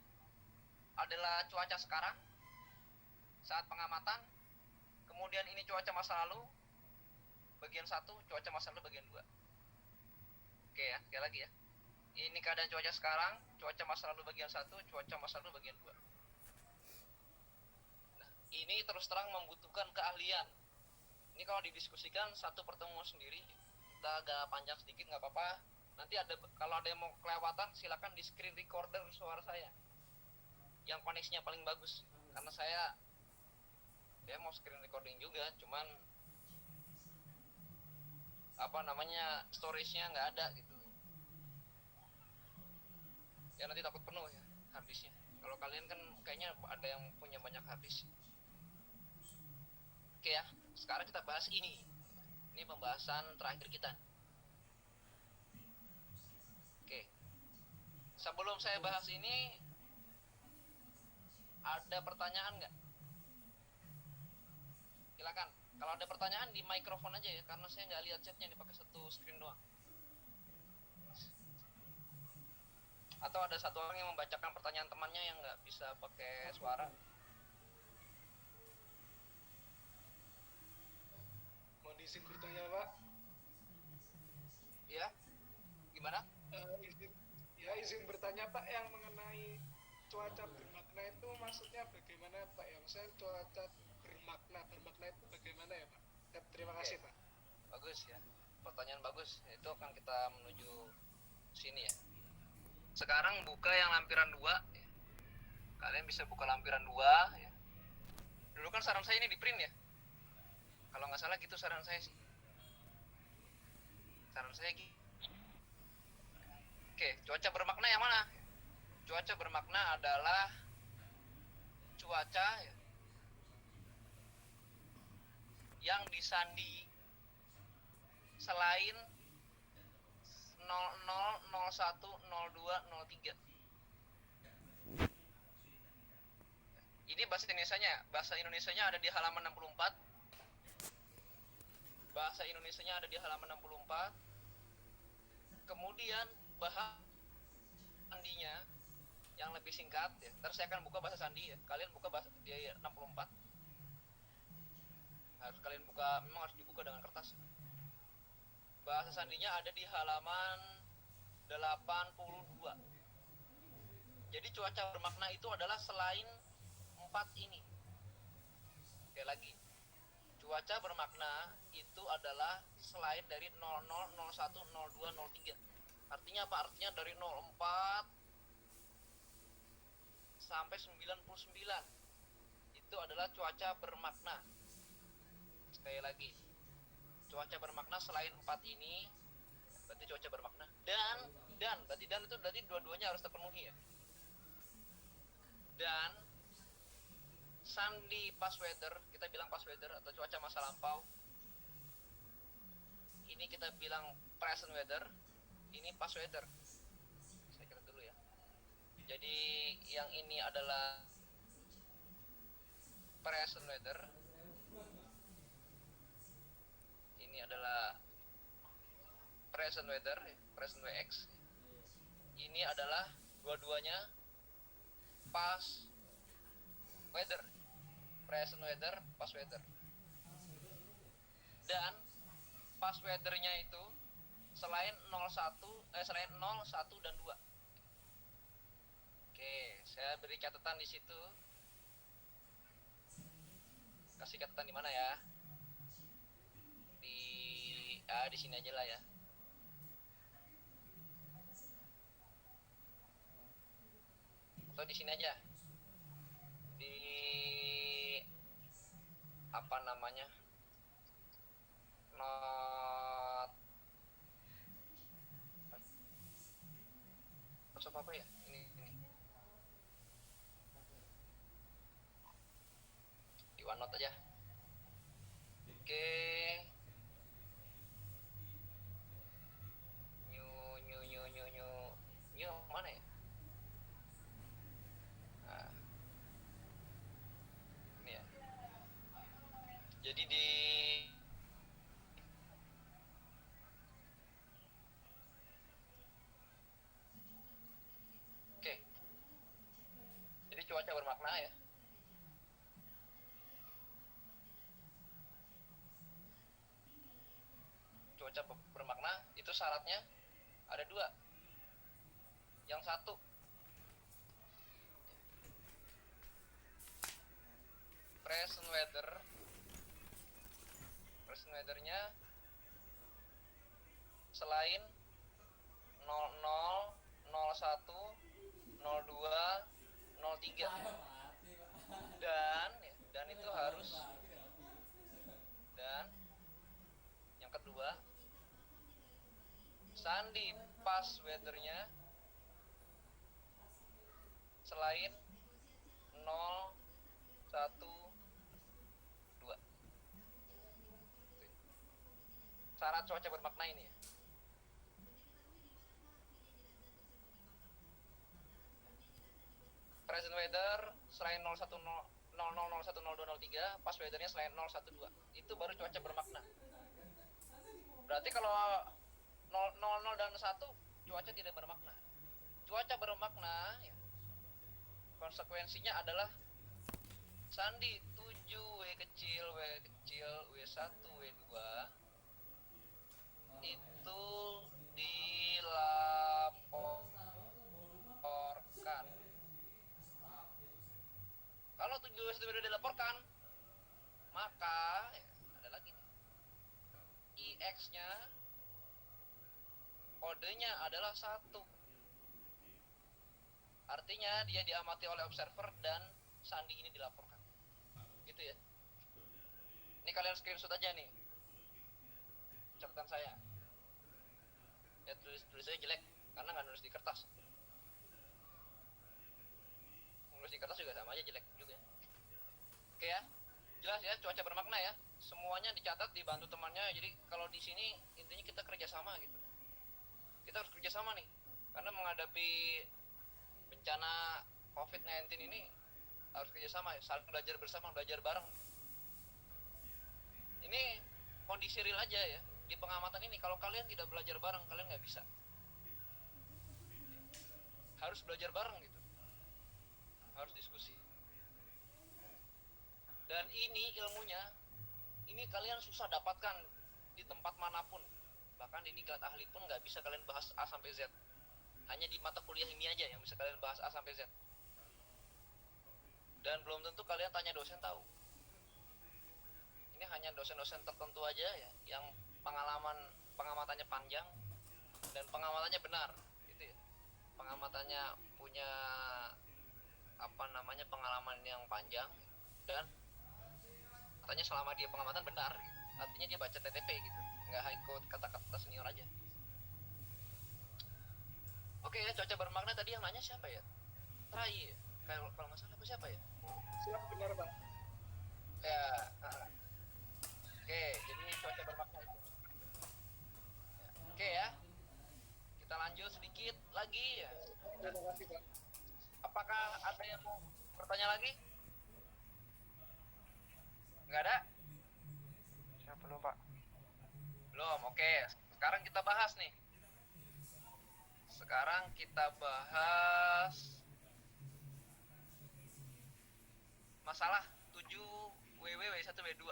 adalah cuaca sekarang saat pengamatan. Kemudian ini cuaca masa lalu bagian 1, cuaca masa lalu bagian 2. Oke ya, sekali lagi ya. Ini keadaan cuaca sekarang, cuaca masa lalu bagian 1, cuaca masa lalu bagian 2. Nah, ini terus terang membutuhkan keahlian. Ini kalau didiskusikan satu pertemuan sendiri, kita agak panjang sedikit nggak apa-apa. Nanti kalau ada yang mau kelewatan, silakan di screen recorder suara saya yang koneksinya paling bagus. Karena saya mau screen recording juga, cuman storage-nya nggak ada gitu. Ya nanti takut penuh ya harddisknya. Kalau kalian kan kayaknya ada yang punya banyak harddisk. Oke ya, sekarang kita bahas ini. Ini pembahasan terakhir kita. Oke, sebelum saya bahas ini, ada pertanyaan nggak? Silakan. Kalau ada pertanyaan di mikrofon aja ya, karena saya nggak lihat chatnya, ini pakai satu screen doang. Atau ada satu orang yang membacakan pertanyaan temannya yang nggak bisa pakai suara. Mohon izin bertanya, Pak. Ya, gimana? Izin bertanya, Pak, yang mengenai cuaca bermakna itu maksudnya bagaimana, Pak? Yang saya cuaca bermakna itu bagaimana ya, Pak? Terima kasih, Pak. Bagus ya, pertanyaan bagus. Itu akan kita menuju sini ya. Sekarang buka yang lampiran 2 ya. Kalian bisa buka lampiran 2 ya. Dulu kan saran saya ini di print ya, kalau nggak salah gitu saran saya sih. Saran saya gitu. Oke, cuaca bermakna yang mana? Cuaca bermakna adalah cuaca ya, yang disandi selain 00, 01, 02, 03. Ini bahasa Indonesianya. Bahasa Indonesianya ada di halaman 64. Bahasa Indonesianya ada di halaman 64. Kemudian bahasa sandinya yang lebih singkat ya. Ntar saya akan buka bahasa sandi ya. Kalian buka bahasa di 64. Harus kalian buka, memang harus dibuka dengan kertas. Bahasa sandinya ada di halaman 82. Jadi cuaca bermakna itu adalah selain 4 ini. Sekali lagi, cuaca bermakna itu adalah selain dari 00, 01, 02, 03. Artinya apa? Artinya dari 04 sampai 99. Itu adalah cuaca bermakna. Sekali lagi, cuaca bermakna selain 4 ini berarti cuaca bermakna. Dan dan itu berarti dua-duanya harus terpenuhi ya. Dan sandi past weather, kita bilang past weather atau cuaca masa lampau, ini kita bilang present weather, ini past weather. Saya kira dulu ya. Jadi yang ini adalah present weather, ini adalah present weather, present WX. Ini adalah dua-duanya past weather, present weather, past weather. Dan past weathernya itu selain 0, 1 dan 2. Oke, saya beri catatan di situ. Kasih catatan di mana ya? Di sini aja lah ya. Atau di sini aja. Di apa namanya? Not apa ya? Ini. Di OneNote aja. Oke. New mana ya? Nah. Ini ya. Jadi di Oke. Jadi cuaca bermakna ya. Cuaca bermakna itu syaratnya ada 2. Yang satu, present weathernya selain 00, 01, 02, 03. Dan itu harus, dan yang kedua, sandi past weathernya selain 0, 1, 2. Syarat cuaca bermakna ini ya. Present weather selain 01, 03, past weathernya selain 012. Itu baru cuaca bermakna. Berarti kalau 00 dan 1 cuaca tidak bermakna. Cuaca bermakna ya, konsekuensinya adalah sandi 7 W kecil, W1, W2 itu dilaporkan. Kalau 7 W sudah dilaporkan, maka ya, ada lagi nih. IX-nya kodenya adalah 1. Artinya dia diamati oleh observer dan sandi ini dilaporkan. Gitu ya. Ini kalian screenshot aja nih. Catatan saya. Ya tulisnya jelek karena nggak nulis di kertas. Nulis di kertas juga sama aja jelek juga. Oke ya. Jelas ya, cuaca bermakna ya. Semuanya dicatat, dibantu temannya. Jadi kalau di sini intinya kita kerjasama gitu. Kita harus kerjasama nih. Karena menghadapi bencana COVID-19 ini harus kerjasama, saling belajar bersama, belajar bareng. Ini kondisi real aja ya. Di pengamatan ini kalau kalian tidak belajar bareng, kalian nggak bisa. Harus belajar bareng gitu. Harus diskusi. Dan ini ilmunya, ini kalian susah dapatkan di tempat manapun. Bahkan di diklat ahli pun nggak bisa kalian bahas A sampai Z. Hanya di mata kuliah ini aja yang bisa kalian bahas A sampai Z. Dan belum tentu kalian tanya dosen tahu. Ini hanya dosen-dosen tertentu aja ya, yang pengamatannya panjang dan pengamatannya benar, gitu ya. Pengamatannya punya pengalaman yang panjang dan katanya selama dia pengamatan benar, gitu. Artinya dia baca TTP gitu, nggak ikut kata-kata senior aja. Oke ya, cuaca bermakna tadi yang nanya siapa ya? Rai ya? Kalau nggak salah siapa ya? Siap, benar Pak. Ya, oke, jadi cuaca bermakna itu. Ya, oke ya, kita lanjut sedikit lagi ya. Terima kasih Pak. Apakah ada yang mau bertanya lagi? Nggak ada? Ya belum Pak. Belum, oke. Sekarang kita bahas nih. Sekarang kita bahas masalah 7WW1W2.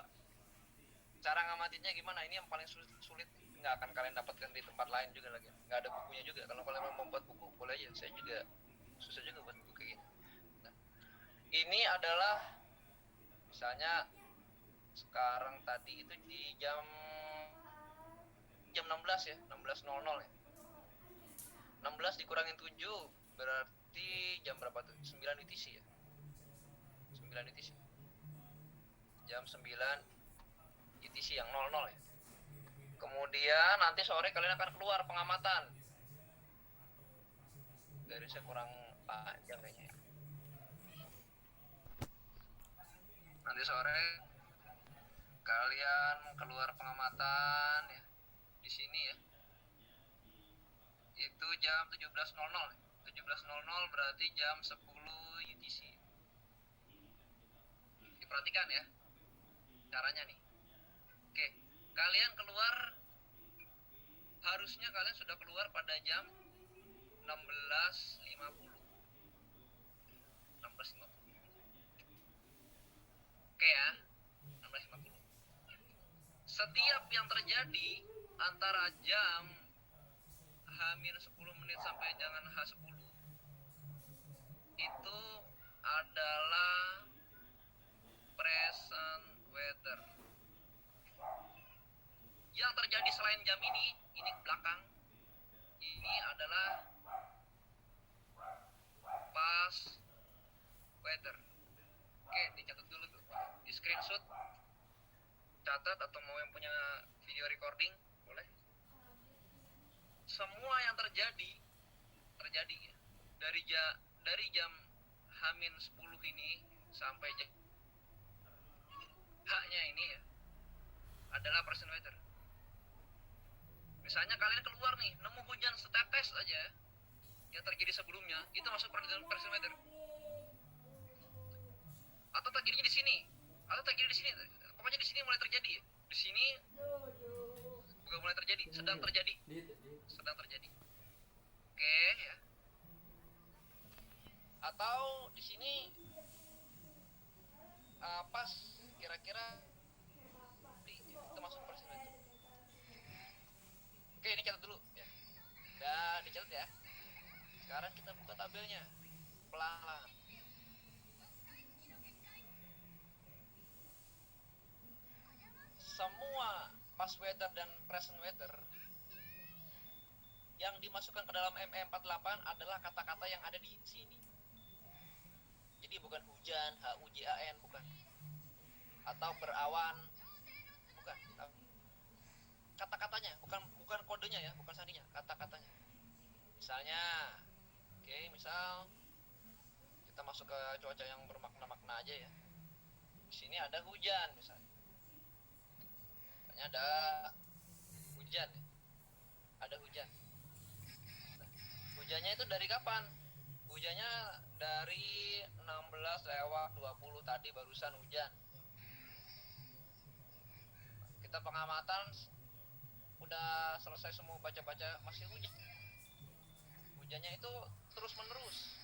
Cara ngamatinya gimana? Ini yang paling sulit. Nggak akan kalian dapatkan di tempat lain juga lagi. Nggak ada bukunya juga. Kalau kalian mau membuat buku, boleh aja. Saya juga susah juga buat buku kayak gini. Nah, ini adalah misalnya sekarang tadi itu di jam 16 ya, 16.00 ya. 16 dikurangin 7 berarti jam berapa tuh? 9 UTC ya. 9 UTC. Jam 9 UTC yang 00 ya. Kemudian nanti sore kalian akan keluar pengamatan. Garisnya kurang panjang kayaknya ya. Nanti sore kalian keluar pengamatan ya. Di sini ya. Itu jam 17.00. 17.00 berarti jam 10 UTC. Diperhatikan ya caranya nih. Oke, kalian keluar, harusnya kalian sudah keluar pada jam 16.50. 16.50. Oke ya, 16.50. Setiap yang terjadi antara jam H-10 menit sampai jangan H10 itu adalah present weather. Yang terjadi selain jam ini ke belakang, ini adalah past weather. Oke, dicatat dulu tuh, di screenshot, catat atau mau yang punya video recording boleh. Semua yang terjadi ya. Dari jam H-10 ini sampai jam H-nya ini ya adalah present weather. Misalnya kalian keluar nih, nemu hujan setetes aja yang terjadi sebelumnya, itu masuk present weather. Atau terjadinya di sini, pokoknya di sini mulai terjadi ya. Di sini bukan mulai terjadi, sedang terjadi. Oke ya. Atau di sini pas kira-kira itu masuk present weather. Oke, ini catat dulu ya. Dan dicatat ya. Sekarang kita buka tabelnya pelan-pelan. Semua past weather dan present weather yang dimasukkan ke dalam ME48 adalah kata-kata yang ada di sini. Jadi bukan hujan, HUJAN, bukan. Atau berawan, bukan. Kata-katanya, bukan kodenya ya, bukan sandinya, kata-katanya. Misalnya, misal kita masuk ke cuaca yang bermakna-makna aja ya. Di sini ada hujan misalnya. Misalnya ada hujan ya. Ada hujan. Hujannya itu dari kapan? Hujannya dari 16:20 tadi barusan hujan. Kita pengamatan udah selesai semua baca-baca masih hujan. Hujannya itu terus menerus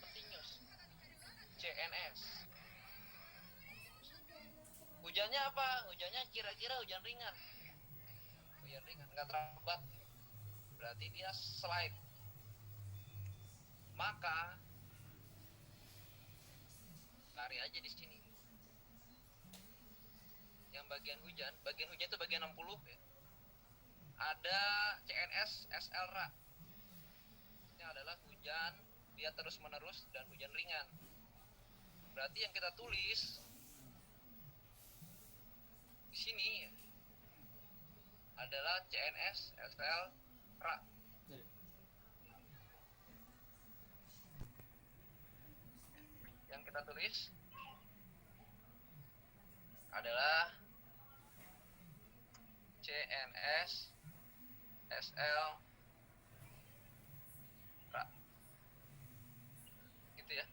continuous, CNS. Hujannya apa? Hujannya kira-kira hujan ringan, nggak terlalu lebat, berarti dia slight. Maka cari aja di sini yang bagian hujan itu bagian 60 ya. Ada CNS SLRA. Ini adalah hujan, dia terus menerus dan hujan ringan. Berarti yang kita tulis di sini adalah CNS SLRA. Yang kita tulis adalah CNS SL Ra. Gitu ya.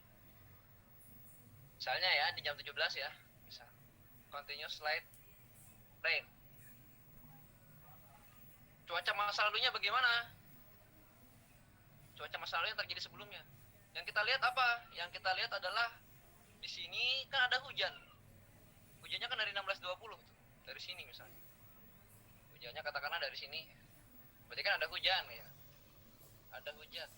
Misalnya ya di jam 17 ya. Misal continuous light rain. Cuaca masa lalunya bagaimana? Cuaca masa lalu yang terjadi sebelumnya. Yang kita lihat apa? Yang kita lihat adalah di sini kan ada hujan. Hujannya kan dari 16.20 dari sini misalnya. Hujannya katakanlah dari sini. Berarti kan ada hujan ya. Ada hujan.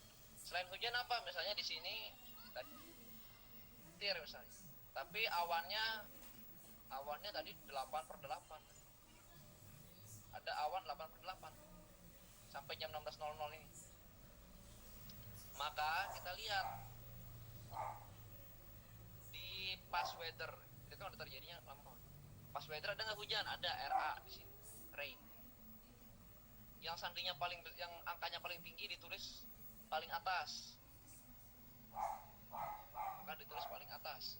Selain hujan apa? Misalnya di sini petir misalnya. Tapi awannya tadi 8/8. Ada awan 8/8 sampai jam 16.00 ini. Maka kita lihat di past weather itu kan udah terjadinya lama. Past weather ada nggak hujan? Ada RA di sini, rain. Yang sandinya yang angkanya paling tinggi ditulis paling atas. Maka ditulis paling atas.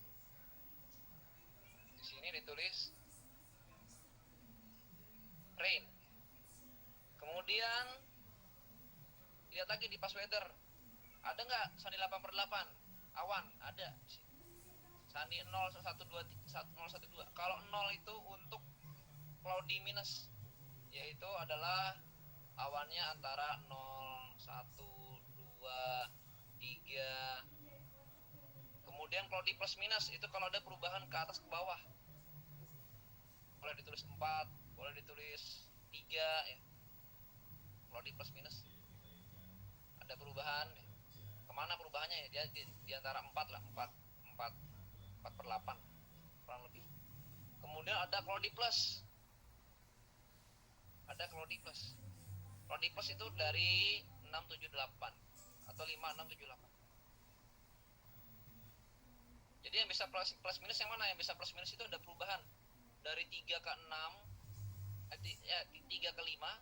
Di sini ditulis rain. Kemudian lihat lagi di past weather. Ada nggak sandi 8/8? Awan, ada. Sandi 0, 1, 2, 0, 1, 2. Kalau 0 itu untuk cloudy minus, yaitu adalah awannya antara 0, 1, 2, 3. Kemudian cloudy plus minus itu kalau ada perubahan ke atas ke bawah. Boleh ditulis 4, boleh ditulis 3 ya. Cloudy plus minus. Ada perubahan. Kemana perubahannya ya? Dia di antara 4 lah, 4/8 kurang lebih. Kemudian ada cloudy plus. Ada cloudy plus. Cloudy plus itu dari 678 atau 5678. Jadi yang bisa plus minus yang mana? Yang bisa plus minus itu ada perubahan dari 3 ke 6, 3 ke 5,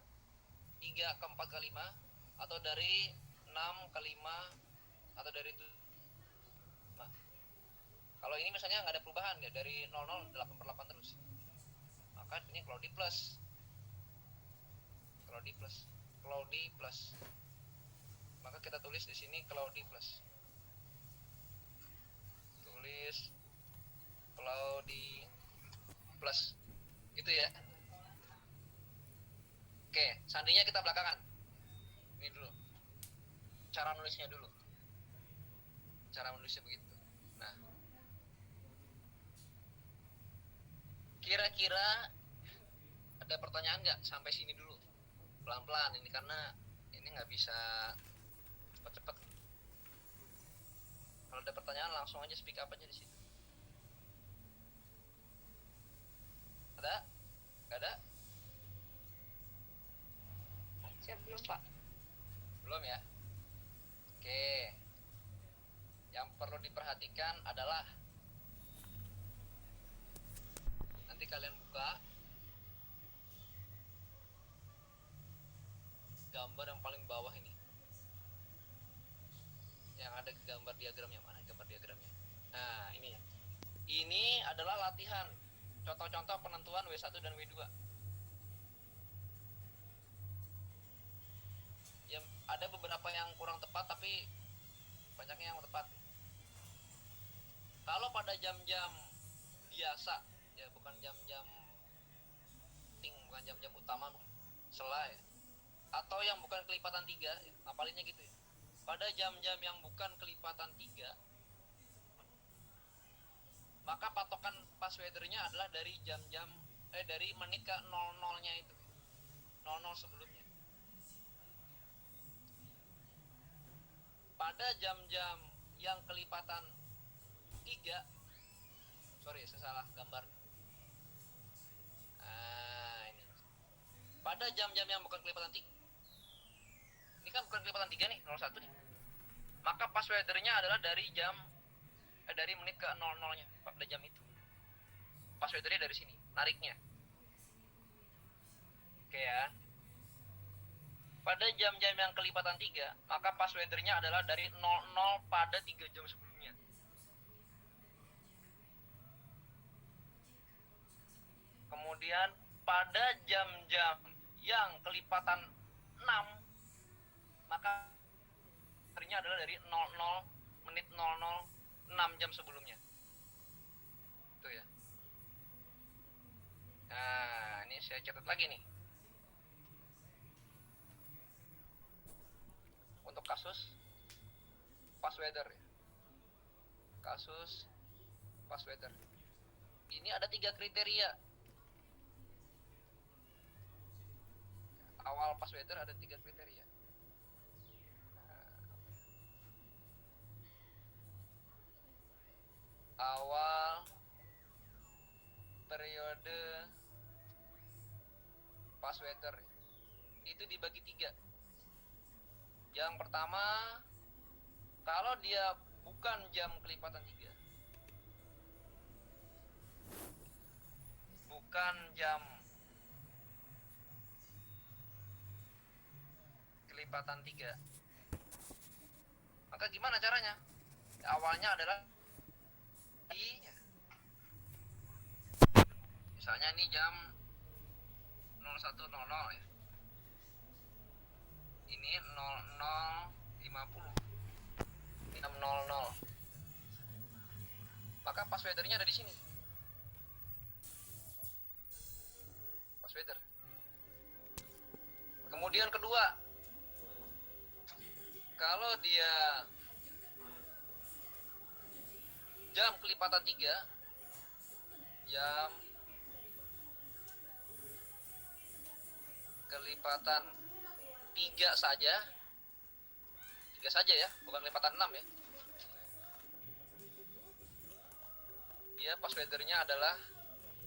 3 ke 4 ke 5, atau dari 6 ke 5, atau dari 7. Nah, kalau ini misalnya nggak ada perubahan ya, dari 00 8/8 terus, maka ini cloudy plus. Cloudy plus. Maka kita tulis di sini cloudy plus. Tulis cloudy plus. Gitu ya. Oke, sandinya kita belakangan. Ini dulu. Cara nulisnya dulu. Cara menulisnya begitu. Nah, kira-kira ada pertanyaan nggak sampai sini dulu? Pelan-pelan ini karena ini nggak bisa cepet-cepet. Kalau ada pertanyaan langsung aja speak up aja di situ. Ada? Nggak ada? Siap belum, Pak? Belum ya? Oke. Yang perlu diperhatikan adalah nanti kalian buka gambar yang paling bawah ini. Yang ada gambar diagramnya. Mana gambar diagramnya? Nah, ini ya. Ini adalah latihan contoh-contoh penentuan W1 dan W2. Ya, ada beberapa yang kurang tepat tapi banyaknya yang tepat. Kalau pada jam-jam biasa ya, bukan jam-jam bukan jam-jam utama, sela ya, atau yang bukan kelipatan 3 ya, ngapalinnya gitu ya. Pada jam-jam yang bukan kelipatan 3, maka patokan pass weather-nya adalah dari jam-jam dari menit ke 00-nya itu. 00 sebelumnya. Pada jam-jam yang kelipatan 3, sorry saya salah gambar. Nah, ini. Pada jam-jam yang bukan kelipatan 3. Ini kan bukan kelipatan 3 nih, 01 nih. Maka pass weather-nya adalah dari dari menit ke 00-nya pada jam itu. Pass weather-nya dari sini, nariknya. Oke ya. pada jam-jam yang kelipatan 3, maka pas weathernya adalah dari 00 pada 3 jam sebelumnya. Kemudian pada jam-jam yang kelipatan 6, maka weathernya adalah dari 00 menit 00 6 jam sebelumnya. Itu ya. Nah, ini saya catat lagi nih. Untuk kasus past weather ya. Kasus past weather. Ini ada 3 kriteria. Awal past weather ada 3 kriteria. Awal periode past weather itu dibagi 3. Yang pertama, kalau dia bukan jam kelipatan 3, bukan jam kelipatan 3, maka gimana caranya? Awalnya adalah misalnya ini jam 01.00 ya. Ini 00.50. Ini jam 00. Maka pas weathernya ada di sini. Pas weather. Kemudian kedua, kalau dia jam kelipatan 3, jam kelipatan 3 saja, 3 saja ya, bukan kelipatan 6 ya. Dia pas weathernya adalah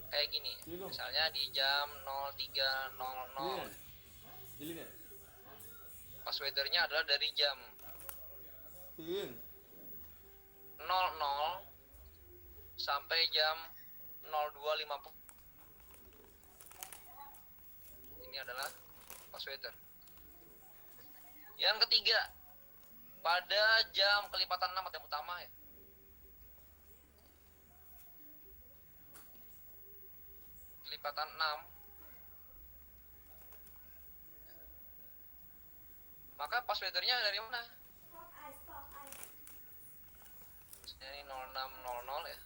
kayak gini. Misalnya di jam 03.00. Pas weathernya adalah dari jam 00 sampai jam 02.50. Ini adalah pas weather. Yang ketiga, pada jam kelipatan 6 atau yang utama ya. Kelipatan 6. Maka pas weathernya dari mana? Ini 06.00 ya.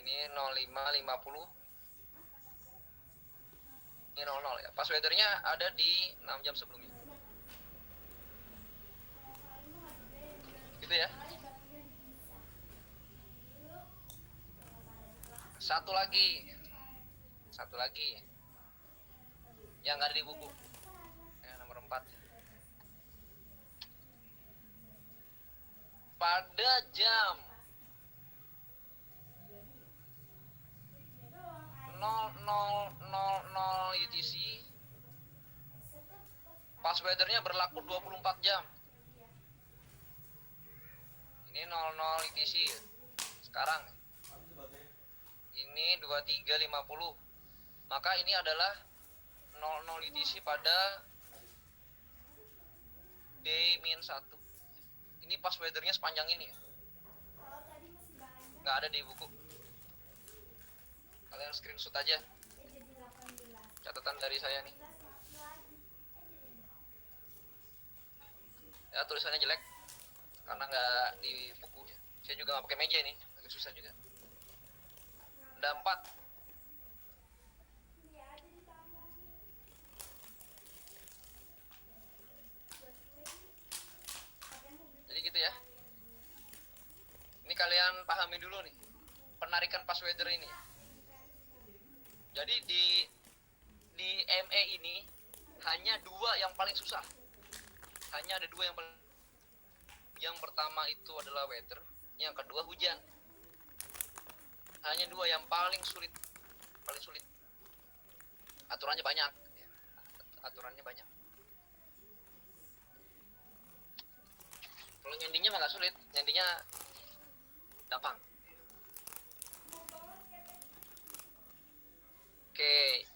Ini 05.50. Ini 00 ya. Pas weathernya ada di 6 jam sebelumnya. Gitu ya. Satu lagi yang nggak ada di buku. Ya, nomor 4. Pada jam 00.00 UTC, pas weathernya berlaku 24 jam. Ini 00 UTC sekarang. Ini 23.50. Maka ini adalah 00 UTC pada D-1. Ini pas weathernya sepanjang ini ya. Nggak ada di buku. Kalian screenshot aja. Catatan dari saya nih. Ya, tulisannya jelek karena nggak di buku ya. Saya juga nggak pakai meja ini, agak susah juga. Ada 4. Jadi gitu ya. Ini kalian pahami dulu nih penarikan pas weather ini. Jadi di ME ini hanya 2 yang paling susah. Hanya ada 2 yang paling. Yang pertama itu adalah weather, yang kedua hujan. Hanya 2 yang paling sulit. Paling sulit. Aturannya banyak. Aturannya banyak. Kalau nyandinya mah nggak sulit, nyandinya gampang. Oke.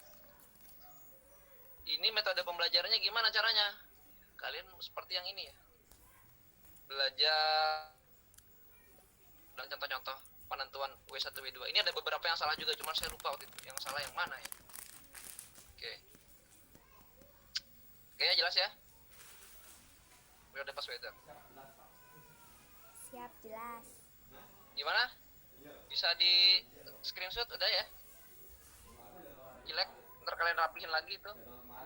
Ini metode pembelajarannya gimana caranya? Kalian seperti yang ini ya. Belajar dan contoh-contoh penentuan W1 W2. Ini ada beberapa yang salah juga, cuma saya lupa waktu itu. Yang salah yang mana ya? Oke. Oke, ya jelas ya? Periode pas weather. Siap, jelas. Gimana? Bisa di screenshot udah ya? Jelek, ntar kalian rapihin lagi tuh.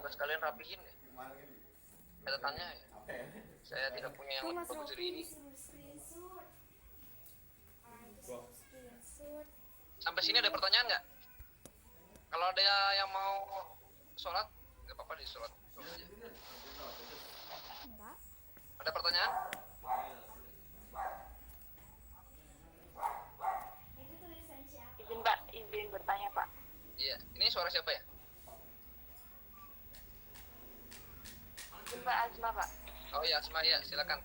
Terus kalian rapihin ya. Catatannya ya. Saya tidak punya yang lebih bagus dari ini. Sampai sini ada pertanyaan nggak? Kalau ada yang mau sholat, nggak apa-apa di sholat aja. Enggak. Ada pertanyaan? Izin Pak, izin bertanya Pak. Iya, ini suara siapa ya? Izin Pak Azma Pak. Oh iya, Asma ya, silakan.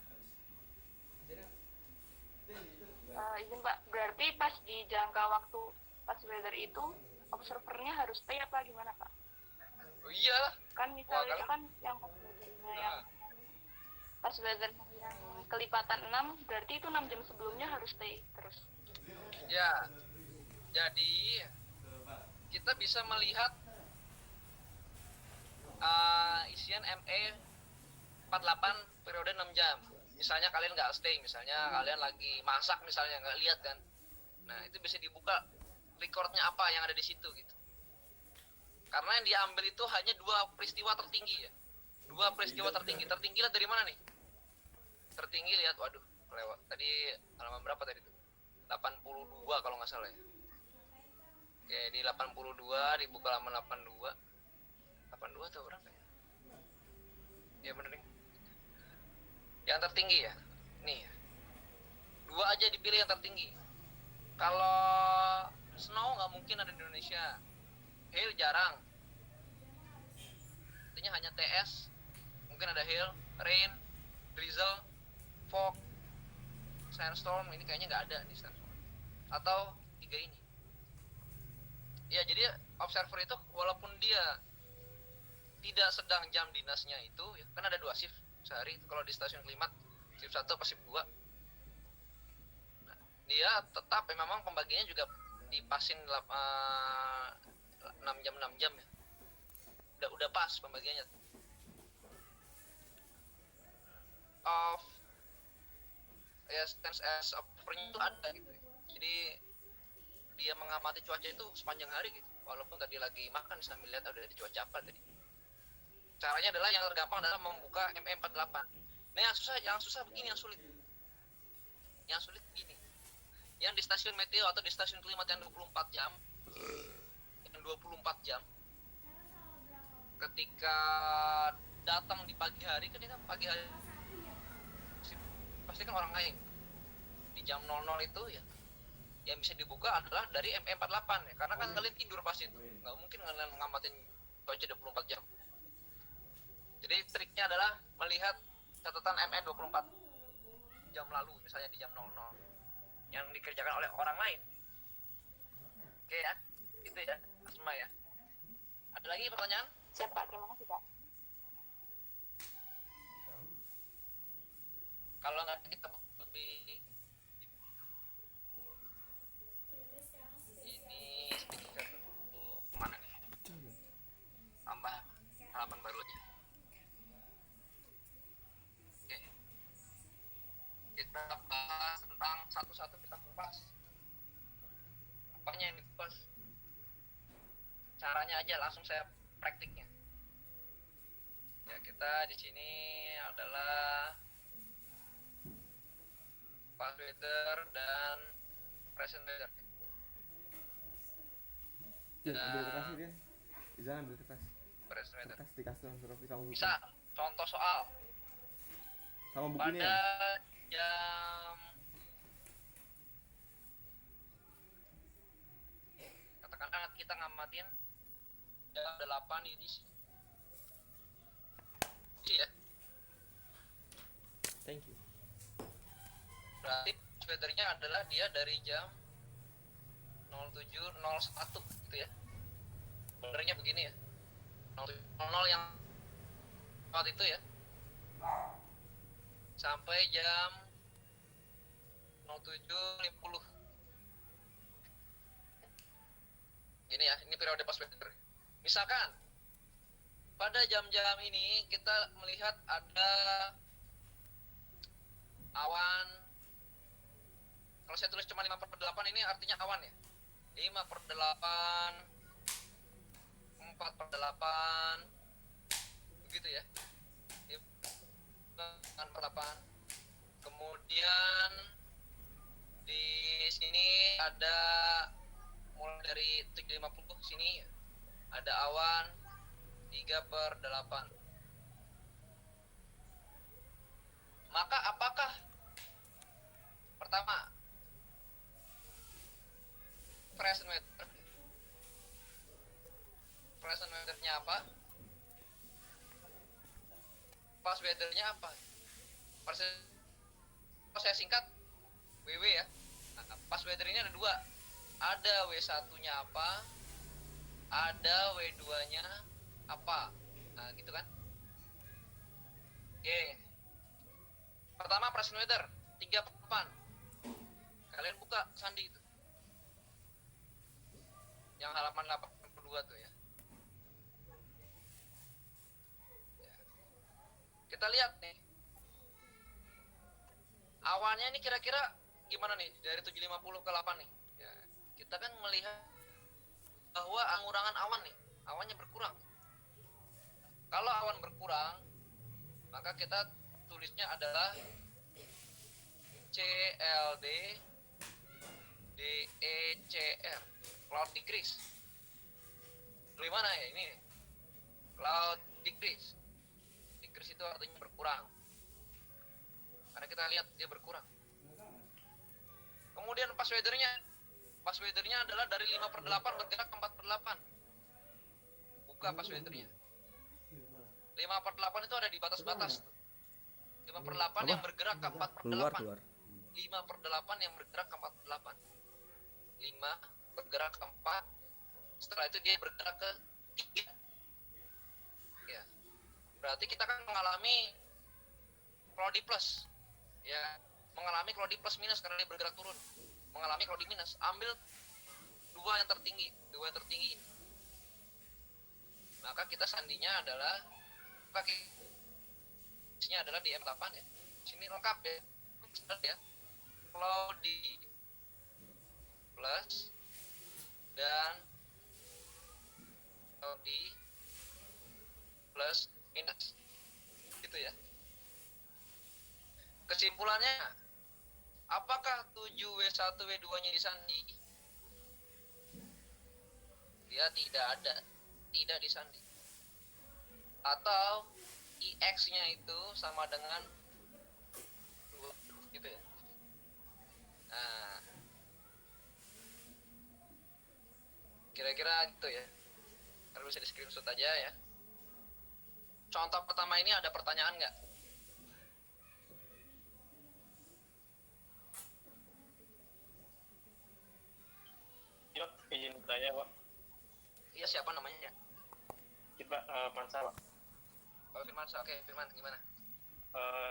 Izin Pak, berarti pas di jangka waktu pas weather itu observernya harus stay apa gimana Pak? Oh iya, Kan misalnya Wah, itu kan yang pas weathernya yang kelipatan 6, berarti itu 6 jam sebelumnya harus stay terus. ya. Jadi kita bisa melihat isian ME 48 periode 6 jam. Misalnya kalian nggak stay, misalnya kalian lagi masak misalnya, nggak lihat kan. Nah itu bisa dibuka recordnya apa yang ada di situ gitu. Karena yang diambil itu hanya 2 peristiwa tertinggi ya. 2 peristiwa tertinggi. Tertinggi lihat dari mana nih? Tertinggi lihat, waduh, lewat. Tadi halaman berapa tadi tuh? 82 kalau nggak salah ya. Oke, di 82 dibuka halaman 82. 82 tuh berapa ya? Ya bener nih. Yang tertinggi ya. Nih. 2 aja dipilih yang tertinggi. Kalau snow nggak mungkin ada di Indonesia. Hail jarang. Artinya hanya TS. Mungkin ada hail, rain, drizzle, fog, sandstorm. Ini kayaknya nggak ada nih sandstorm. Atau 3 ini. Ya jadi observer itu walaupun dia tidak sedang jam dinasnya itu ya, kan ada 2 shift sehari. Kalau di stasiun klimat shift 1 apa shift 2. Nah, dia tetap memang pembagiannya juga dipasin 6 jam ya. Udah pas pembagiannya. Of ya stance as observernya itu ada gitu. Jadi dia mengamati cuaca itu sepanjang hari gitu. Walaupun tadi lagi makan sambil lihat ada cuaca apa tadi. Caranya adalah yang tergampang adalah membuka ME48. Nah yang susah begini, yang sulit. Yang sulit begini. Yang di stasiun meteo atau di stasiun klimat yang 24 jam. Yang 24 jam. Ketika datang di pagi hari, kan kita pagi hari pasti kan orang lain. Di jam 00 itu ya yang bisa dibuka adalah dari ME48 ya. Karena kan kalian tidur pasti itu. Nggak mungkin kalian ngamatin cuaca 24 jam. Jadi triknya adalah melihat catatan ME24 jam lalu, misalnya di jam 00 yang dikerjakan oleh orang lain. Oke ya, itu ya, Asma ya. Ada lagi pertanyaan? Siap Pak, terima kasih Pak. Kalau nggak kita lebih ini sedikit dulu kemana nih? Tambah halaman barunya. Oke. Kita bahas tentang satu-satu, kita kupas. Apanya yang dikupas? Caranya aja langsung saya praktiknya. Ya kita di sini adalah past weather dan present weather. Ambil kertas sih, Din. Bisa ambil kertas. Present weather. Kertas dikasih langsung Rofi sama buku. Bisa contoh soal Sama bukunya pada ya? jam katakanlah kita ngamatin jam 8 UTC. Iya. Thank you. Berarti weathernya adalah dia dari jam 07.01 gitu ya. Benernya begini ya. 07.00 yang pesawat itu ya sampai jam 07.50. Ini ya, ini periode pas weather. Misalkan pada jam-jam ini kita melihat ada awan. Kalau saya tulis cuma 5/8 ini artinya awan ya. 5/8, 4/8, begitu ya. 4/8. Kemudian di sini ada mulai dari 7.50 sini ada awan 3/8. Maka apakah pertama present weathernya apa? Past weathernya apa? Saya singkat WW ya. Nah, past weather ini ada dua. Ada W1-nya apa? Ada W2-nya apa? Nah, gitu kan? Oke. Pertama present weather 3/8. Kalian buka sandi itu. Yang halaman 82 tuh ya. Kita lihat nih. Awannya ini kira-kira gimana nih dari 7.50 ke 8 nih. Ya, kita kan melihat bahwa pengurangan awan nih, awannya berkurang. Kalau awan berkurang, maka kita tulisnya adalah CLD DECR, cloud decrease. Bagaimana ya ini? Cloud decrease. Decrease itu artinya berkurang. Karena kita lihat dia berkurang. Kemudian pas weathernya adalah dari 5/8 bergerak ke 4/8. Buka pas weathernya. 5/8 itu ada di batas-batas. 5/8 yang bergerak ke 4/8. 5/8 yang bergerak ke 4/8. 5 bergerak ke 4. Setelah itu dia bergerak ke 3. Ya. Berarti kita kan mengalami cloudy plus. Ya, mengalami cloudy plus minus karena dia bergerak turun. Mengalami cloudy minus. Ambil dua yang tertinggi ini. Maka kita sandinya adalah pakainya adalah di M8 ya. Sini lengkap ya. Ya. Cloudy plus dan cloudy plus minus. Gitu ya. Kesimpulannya, apakah 7W1 W2-nya disandi? Dia tidak disandi. Atau IX-nya itu sama dengan 2, gitu ya. Nah, kira-kira gitu ya. Harus bisa di screenshot aja ya. Contoh pertama ini ada pertanyaan nggak? Yuk, izin bertanya Pak. Iya, siapa namanya ya? Kita Mansa Pak. Oh, Firman, oke, Firman gimana?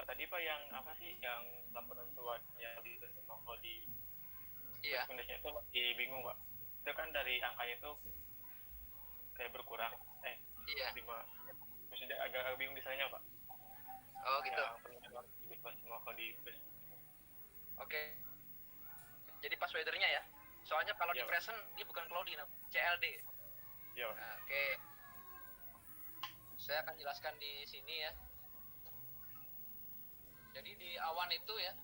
Tadi Pak yang apa sih yang dalam penentuan yang di kalau di Iya. kondisinya itu Pak, bingung Pak. Itu kan dari angkanya itu kayak berkurang. Iya. 5. Maksudnya agak bingung desainnya Pak. Oh, gitu. Yang penentuan di pas semua kalau di bus. Oke. Jadi pas weathernya ya. Soalnya kalau di Iya, Pak. present dia bukan cloudy, CLD. Iya Pak. Nah, oke. Saya akan jelaskan di sini ya. Jadi di awan itu ya.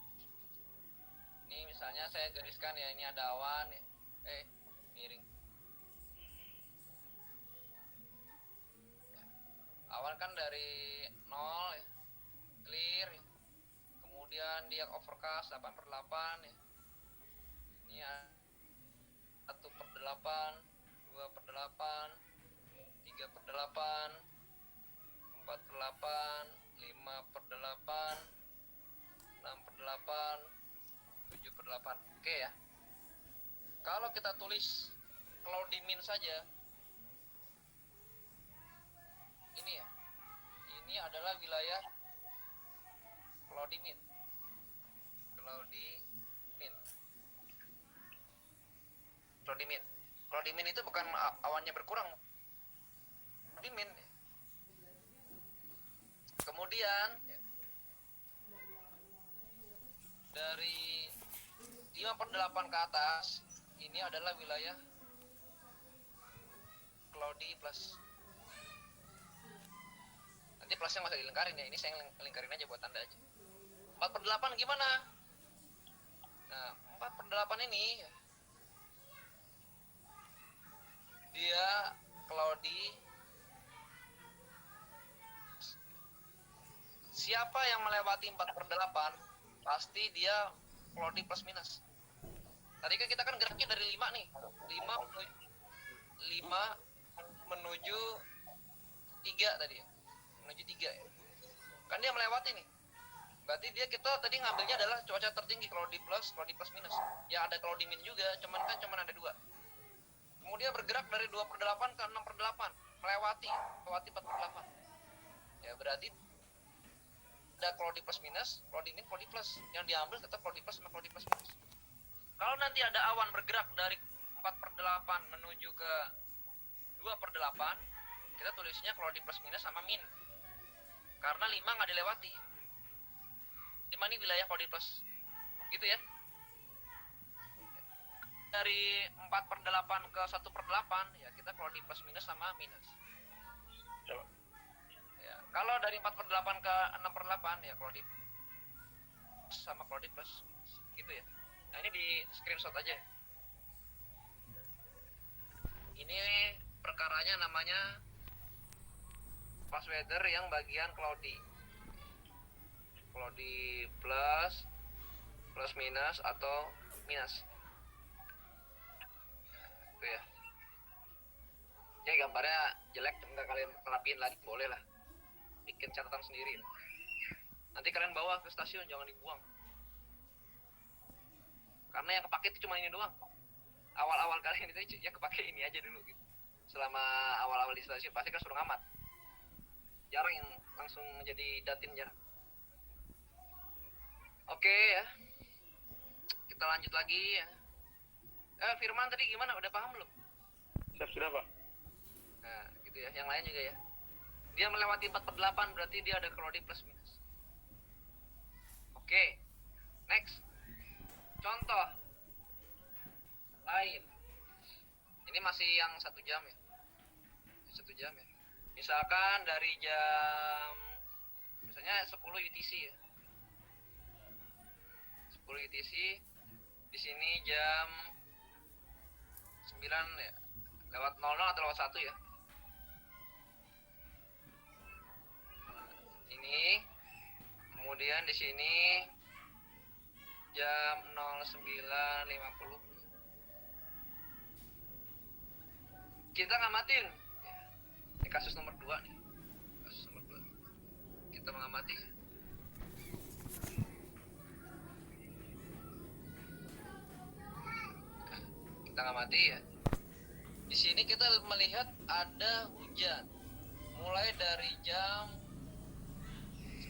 Ini misalnya saya gariskan ya, ini ada awan ya. Miring. Awan kan dari 0 ya. Clear ya. Kemudian dia overcast 8/8 ya. Ini 1/8, 2/8, 3/8, 4/8, 5/8, 6/8, 7/8. Oke ya. Kalau kita tulis cloudy min saja, ini ya, ini adalah wilayah cloudy min. Cloudy min. Cloudy min. Cloudy min itu bukan awannya berkurang. Cloudy min. Kemudian dari 5/8 ke atas ini adalah wilayah cloudy plus. Nanti plusnya nggak usah dilingkarin ya, ini saya lingkarin aja buat tanda aja. 4/8 gimana? Nah, 4/8 ini dia cloudy. Siapa yang melewati 4/8 pasti dia cloudy plus minus. Tadi kan kita kan geraknya dari 5 nih. 5 menuju 3 tadi ya. Menuju 3 ya. Kan dia melewati nih. Berarti kita tadi ngambilnya adalah cuaca tertinggi cloudy plus minus. Ya ada cloudy min juga, cuman ada 2. Kemudian bergerak dari 2/8 ke 6/8, melewati 4/8. Ya berarti ada cloudy plus minus, cloudy min, cloudy plus. Yang diambil tetap cloudy plus sama cloudy plus minus. Kalau nanti ada awan bergerak dari 4/8 menuju ke 2/8, kita tulisnya cloudy plus minus sama min. Karena 5 nggak dilewati. 5 ini wilayah cloudy plus. Gitu ya. Dari 4/8 ke 1/8, ya kita cloudy plus minus sama minus. Coba. Ya, kalau dari 4/8 ke 6/8 ya cloudy sama cloudy plus gitu ya. Nah ini di screenshot aja. Ini perkaranya namanya fast weather yang bagian cloudy plus minus atau minus. Itu ya. Ya gambarnya jelek, nggak kalian rapiin lagi boleh lah. Bikin catatan sendiri. Nanti kalian bawa ke stasiun, jangan dibuang. Karena yang kepake itu cuma ini doang. Awal-awal kalian itu yang kepake ini aja dulu gitu. Selama awal-awal di stasiun pasti kan suruh ngamat. Jarang yang langsung jadi datin, jarang. Oke ya. Kita lanjut lagi ya. Firman tadi gimana? Udah paham belum? Sudah, Pak. Nah, gitu ya. Yang lain juga ya. Dia melewati 4/8 berarti dia ada cloudy plus minus. Oke. Next. Contoh lain. Ini masih yang 1 jam ya. 1 jam ya. Misalkan dari jam misalnya 10 UTC ya. 10 UTC di sini jam 9 ya. Lewat 00 atau lewat 1 ya. Ini kemudian di sini jam 09.50 kita ngamatin ya. Ini kasus nomor 2 nih, kasus nomor 2 kita mengamati ya. Kita ngamati ya. Di sini kita melihat ada hujan mulai dari jam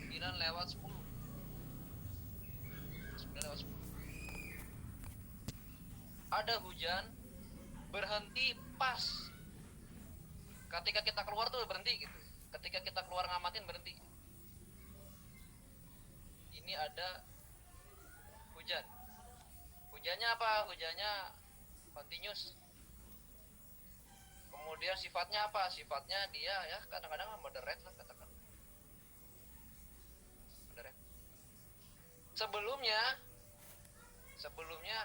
9:10. Ada hujan berhenti pas ketika kita keluar tuh berhenti gitu. Ketika kita keluar ngamatin berhenti. Ini ada hujan. Hujannya apa? Hujannya continuous. Kemudian sifatnya apa? Sifatnya dia ya kadang-kadang moderate lah katakan. Moderate. Sebelumnya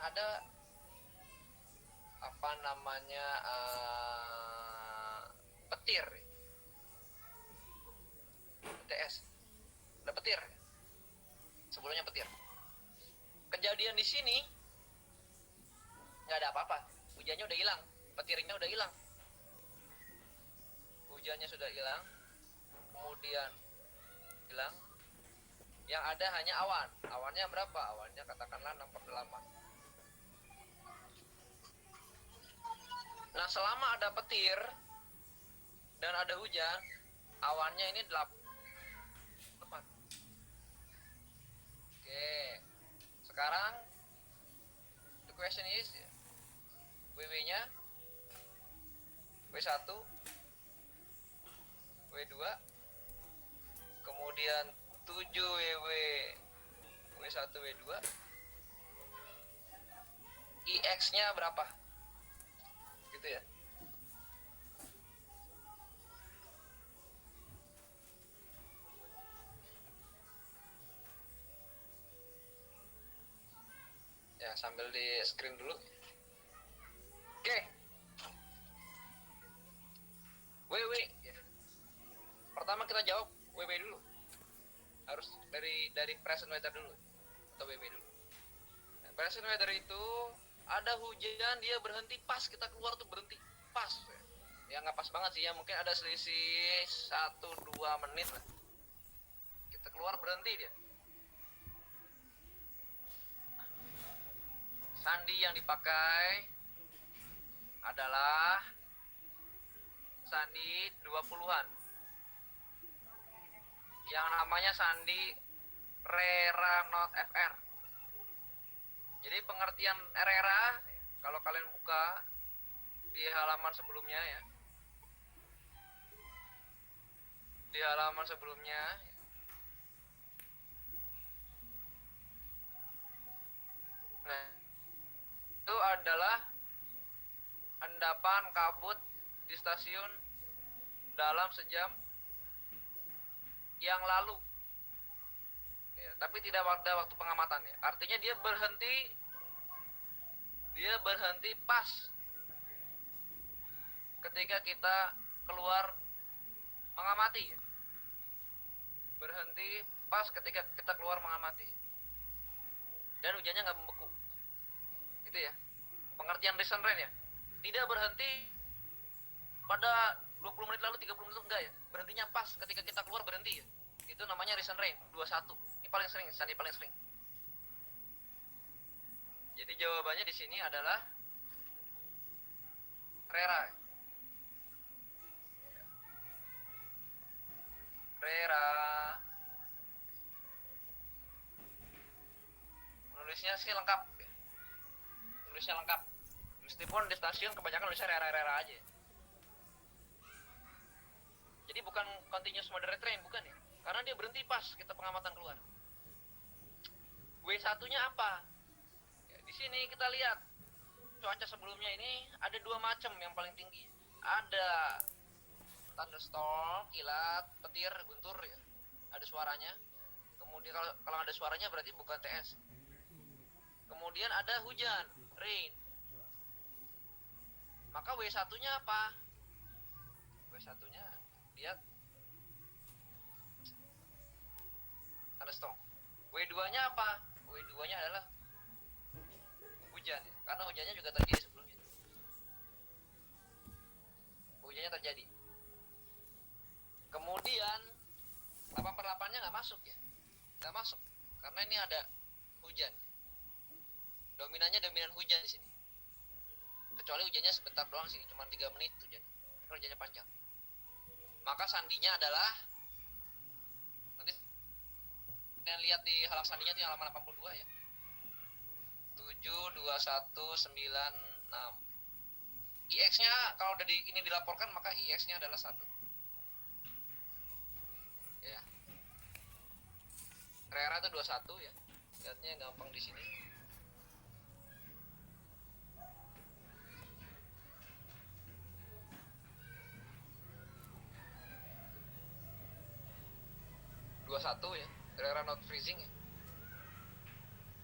ada apa namanya petir. PTS. Ada petir. Sebelumnya petir. Kejadian di sini nggak ada apa-apa. Hujannya udah hilang, petirnya udah hilang. Hujannya sudah hilang, kemudian hilang. Yang ada hanya awan. Awannya berapa? Awannya katakanlah 6/8. Nah, selama ada petir dan ada hujan, awannya ini 7 WW W1 W2 IX-nya berapa? Gitu ya. Ya, sambil di screen dulu. Oke. WW. Ya. Pertama kita jawab WW dulu. Harus dari present weather dulu atau WW dulu. Nah, present weather itu ada hujan, dia berhenti pas kita keluar tuh berhenti pas. Ya nggak pas banget sih ya, mungkin ada selisih 1-2 menit lah. Kita keluar berhenti dia. Sandi yang dipakai adalah sandi 20-an. Yang namanya sandi Rera Not FR. Jadi pengertian Rera, kalau kalian buka di halaman sebelumnya ya. Di halaman sebelumnya nah, itu adalah endapan kabut di stasiun dalam sejam yang lalu ya, tapi tidak pada waktu pengamatan ya. Artinya dia berhenti pas ketika kita keluar mengamati ya. Berhenti pas ketika kita keluar mengamati dan hujannya nggak membeku gitu ya. Pengertian recent rain ya, tidak berhenti pada 20 menit lalu, 30 menit lalu, enggak ya, berhentinya pas ketika kita keluar berhenti ya. Itu namanya recent rain 21. Ini paling sering, sandi paling sering. Jadi jawabannya di sini adalah Rera. Rera. Nulisnya sih lengkap ya. Nulisnya lengkap. Meskipun di stasiun kebanyakan nulisnya Rera aja. Jadi bukan continuous moderate rain, bukan ya. Karena dia berhenti pas kita pengamatan keluar. W1-nya apa? Ya, di sini kita lihat cuaca sebelumnya ini ada 2 macam yang paling tinggi. Ada thunderstorm, kilat, petir, guntur ya. Ada suaranya. Kemudian kalau ada suaranya berarti bukan TS. Kemudian ada hujan, rain. Maka W1-nya apa? W1-nya lihat thunderstorm. W2-nya apa? W2-nya adalah hujan ya. Karena hujannya juga terjadi sebelumnya. Hujannya terjadi. Kemudian 8/8-nya nggak masuk ya. Nggak masuk karena ini ada hujan. Dominannya dominan hujan di sini. Kecuali hujannya sebentar doang sini, cuma 3 menit hujan. Kalau hujannya panjang. Maka sandinya adalah nanti kalian lihat di halaman sandinya di halaman 82 ya. 72196. IX-nya kalau udah ini dilaporkan maka IX-nya adalah 1. Ya. Rera itu 21 ya. Lihatnya gampang di sini. Satu ya, Rera not freezing ya.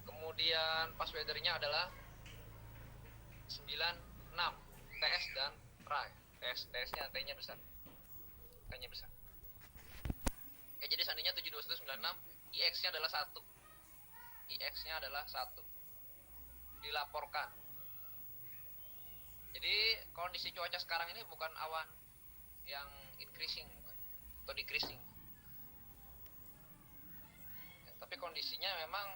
Kemudian pas weathernya adalah 96 TS dan RAI. TS-nya T-nya besar. T-nya besar. Oke, jadi sandinya 72196, IX-nya adalah 1. IX-nya adalah 1. Dilaporkan. Jadi kondisi cuaca sekarang ini bukan awan yang increasing bukan, atau decreasing. Tapi kondisinya memang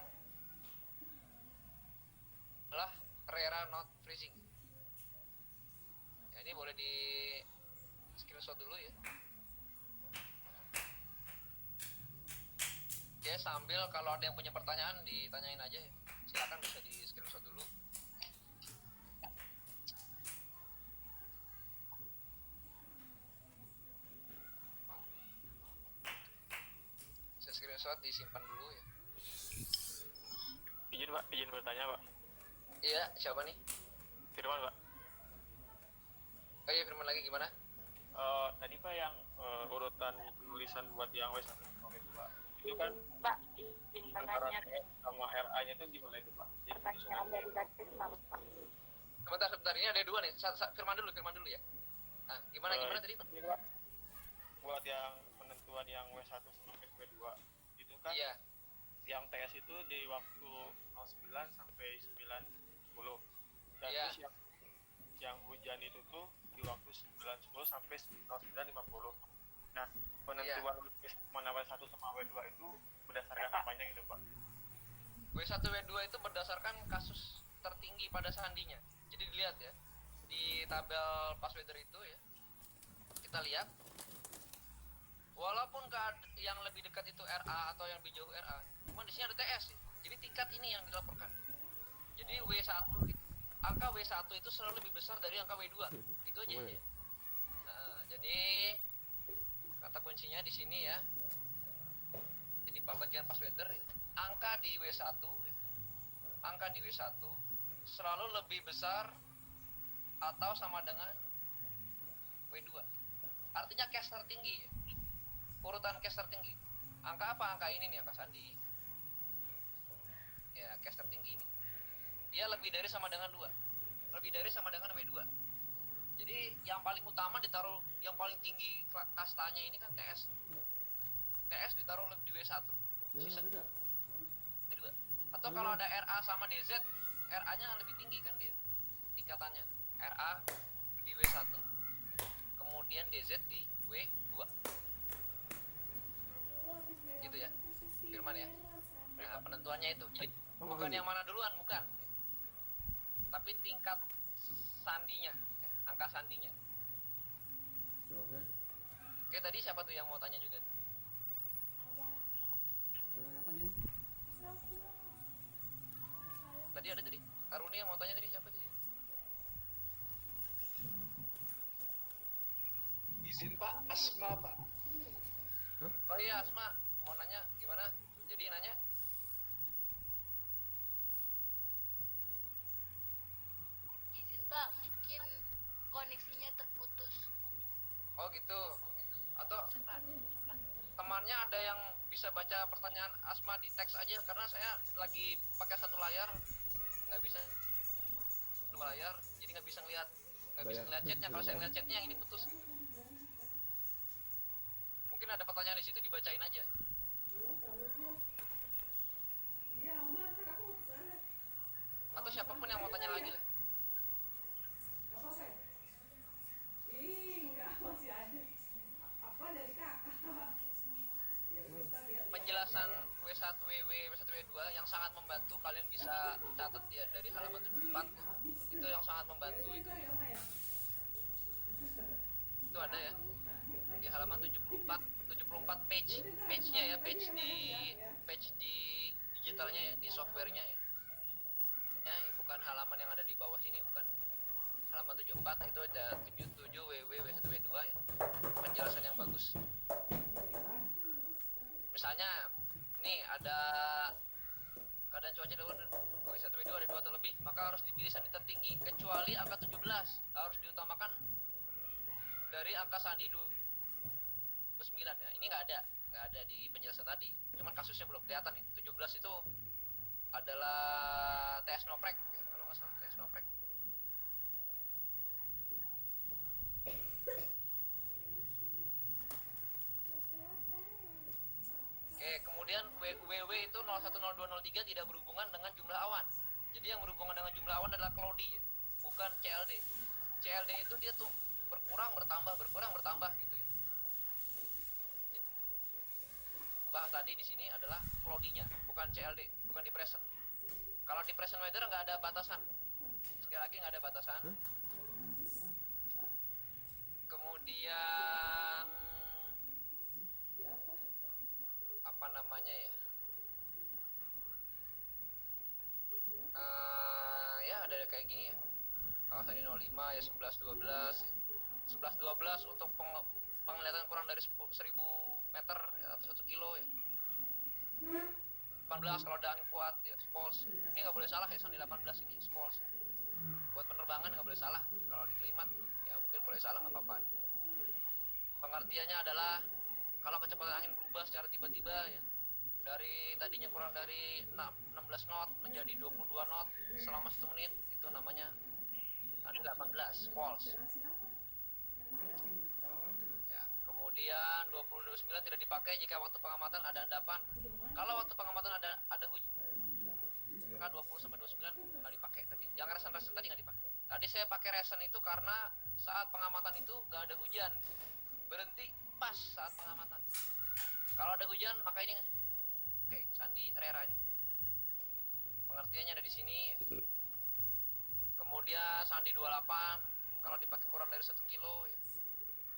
adalah Rera not freezing. Ya, ini boleh di screenshot dulu ya. Ya, sambil kalau ada yang punya pertanyaan ditanyain aja ya. Silakan bisa di screenshot dulu. Saya screenshot darurat disimpan dulu ya. Izin Pak, izin bertanya Pak. Iya, siapa nih? Firman Pak. Oh iya, Firman lagi gimana? Tadi Pak yang urutan tulisan buat yang W1 sama W2 itu kan Pak, izin antara bertanya TS sama RA-nya itu gimana itu Pak? pertanyaan dari tadi sama Pak. Sebentar, ini ada dua nih. Firman dulu ya. Nah, gimana tadi? Ini Pak, buat yang penentuan yang W1 sama W2 itu kan Iya, yang TS itu di waktu 09 sampai 9.10 dan Iya. terus yang hujan itu tuh di waktu 9.10 sampai 09.50. Nah, penentuan mana W1 sama W2 itu berdasarkan apanya gitu Pak? W1 W2 itu berdasarkan kasus tertinggi pada sandinya. Jadi dilihat ya di tabel pass weather itu ya. Kita lihat walaupun yang lebih dekat itu RA atau yang lebih jauh RA, cuma di sini ada TS ya. Jadi tingkat ini yang dilaporkan. Jadi W1 angka W1 itu selalu lebih besar dari angka W2. Itu aja ya. Nah, jadi kata kuncinya di sini ya. Di bagian pass weather ya. Angka di W1 ya. Angka di W1 selalu lebih besar atau sama dengan W2. Artinya case tertinggi ya. Urutan case tertinggi. Angka apa? Angka ini nih, angka sandi. Ya, case tertinggi ini. Dia lebih dari sama dengan 2. Lebih dari sama dengan W2. Jadi yang paling utama ditaruh, yang paling tinggi kastanya ini kan TS. TS ditaruh di W1. Sisa W2. Atau kalau ada RA sama DZ, RA-nya lebih tinggi kan dia tingkatannya. RA di W1, kemudian DZ di W2. Gitu ya, Firman ya. Nah, penentuannya itu. Jadi bukan yang mana duluan, bukan. Tapi tingkat sandinya, ya, angka sandinya. Oke, tadi siapa tuh yang mau tanya juga? Tadi ada tadi Aruni yang mau tanya tadi, siapa tadi? Izin Pak, Asma Pak. Oh iya, Asma mau nanya gimana? Jadi nanya Izin Pak, mungkin koneksinya terputus. oh gitu. Atau temannya ada yang bisa baca pertanyaan Asma di teks aja, karena saya lagi pakai satu layar, nggak bisa dua layar, jadi nggak bisa ngeliat chatnya. Kalau saya ngeliat chatnya yang ini putus. Mungkin ada pertanyaan di situ, dibacain aja. Atau siapapun yang mau tanya lagi lah. Penjelasan W1 WW W1 W2 yang sangat membantu, kalian bisa catat ya dari halaman 74. Itu yang sangat membantu itu. Itu ada ya di halaman 74 page-nya ya, page di digitalnya ya, di softwarenya ya. Ya, bukan halaman yang ada di bawah sini, bukan. Halaman 74 itu ada 77 WW W1 W2 ya. Penjelasan yang bagus. Misalnya nih ada keadaan cuaca darurat W1 W2 ada 2 atau lebih, maka harus dipilih sandi tertinggi kecuali angka 17. Harus diutamakan dari angka sandi 29 ya. Ini nggak ada di penjelasan tadi. Cuman kasusnya belum kelihatan nih. 17 itu adalah TS Noprek ya, kalau nggak salah TS Noprek. Oke, kemudian WW itu 010203 tidak berhubungan dengan jumlah awan. Jadi yang berhubungan dengan jumlah awan adalah cloudy ya, bukan CLD. CLD itu dia tuh berkurang bertambah gitu ya. Bahas tadi di sini adalah cloudy-nya, bukan CLD, bukan depression. Kalau depression weather nggak ada batasan. Sekali lagi nggak ada batasan. Kemudian apa namanya ya? Ya ada kayak gini ya. Kalau tadi 05 ya 11 12 untuk penglihatan kurang dari 1000 meter ya, atau 1 kilo ya. 18 kalau ada angin kuat ya squalls. Ini nggak boleh salah ya, sandi 18 ini squalls. Buat penerbangan nggak boleh salah. Kalau di klimat ya mungkin boleh salah, nggak apa-apa. Pengertiannya adalah kalau kecepatan angin berubah secara tiba-tiba ya, dari tadinya kurang dari 16 knot menjadi 22 knot selama 1 menit, itu namanya sandi 18 squalls. Ya, kemudian 29 tidak dipakai jika waktu pengamatan ada endapan. Kalau waktu pengamatan ada hujan, maka 20 sampai 29 nggak dipakai tadi. Yang resen tadi nggak dipakai. Tadi saya pakai resen itu karena saat pengamatan itu nggak ada hujan, berhenti pas saat pengamatan. Kalau ada hujan maka ini oke, sandi rera ini. Pengertiannya ada di sini. Kemudian sandi 28 kalau dipakai kurang dari 1 kilo ya.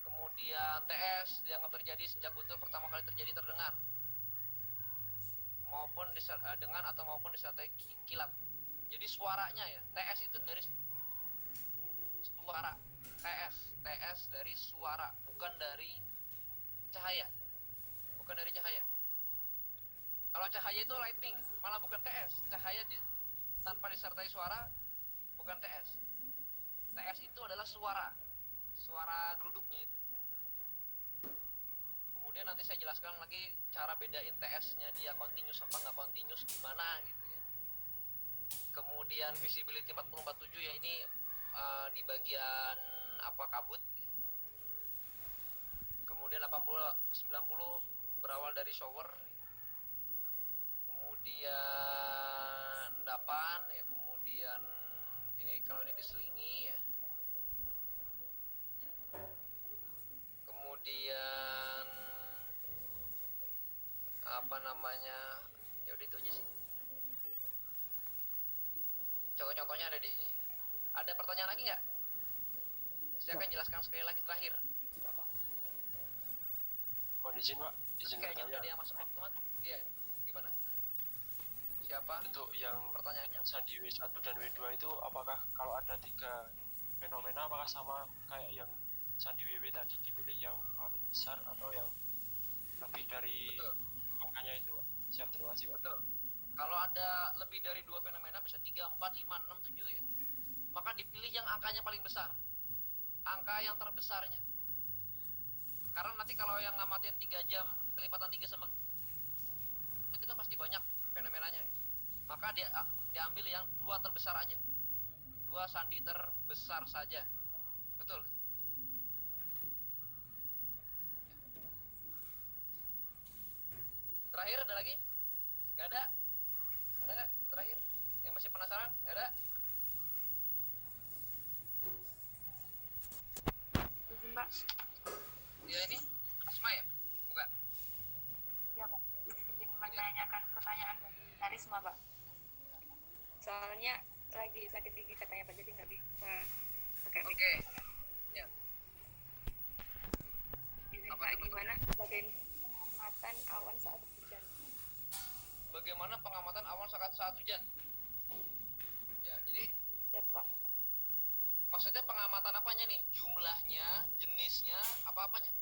Kemudian TS dianggap terjadi sejak guntur pertama kali terdengar, maupun dengan atau maupun disertai kilat. Jadi suaranya ya, TS itu dari suara. TS dari suara, bukan dari cahaya. Kalau cahaya itu lightning, malah bukan TS. Cahaya tanpa disertai suara bukan TS. TS itu adalah suara geruduknya itu. Kemudian nanti saya jelaskan lagi cara bedain TS-nya dia continuous apa nggak continuous gimana gitu ya. Kemudian visibility 40-47 ya, ini di bagian kabut ya. Kemudian 80-90 berawal dari shower. Kemudian endapan ya, kemudian ini kalau ini diselingi ya. Kemudian ya udah itu aja sih. Contoh-contohnya ada di sini. Ada pertanyaan lagi nggak? Saya akan jelaskan sekali lagi terakhir. Izin Pak, izin Kayaknya udah bertanya. ada yang masuk otomatis. Iya, gimana? Siapa? Untuk yang Pertanyaannya. sandi W1 dan W2 itu apakah kalau ada 3 fenomena apakah sama kayak yang sandi WW tadi, dipilih yang paling besar atau yang lebih dari Betul. angkanya itu Pak? Siap, terima kasih Pak. Betul. Kalau ada lebih dari 2 fenomena, bisa 3, 4, 5, 6, 7 ya, maka dipilih yang angkanya paling besar, angka yang terbesarnya. Karena nanti kalau yang ngamatin 3 jam kelipatan 3 sama itu kan pasti banyak fenomenanya ya. Maka dia diambil yang 2 terbesar aja, 2 sandi terbesar saja. Betul. Terakhir ada lagi? Nggak ada? Ada nggak terakhir? Yang masih penasaran? Nggak ada? Izin Pak. Ya ini Asma ya? Bukan? Ya Pak. Izin menanyakan pertanyaan dari Karisma Pak. Soalnya lagi sakit gigi katanya Pak, jadi nggak bisa pakai mic. Oke. Ya. Izin Apa Pak, tuh? gimana bagaimana pengamatan awan saat hujan? Bagaimana pengamatan awan saat hujan? Ya, jadi Siap Pak. maksudnya pengamatan apanya nih? Jumlahnya, jenisnya, apa-apanya?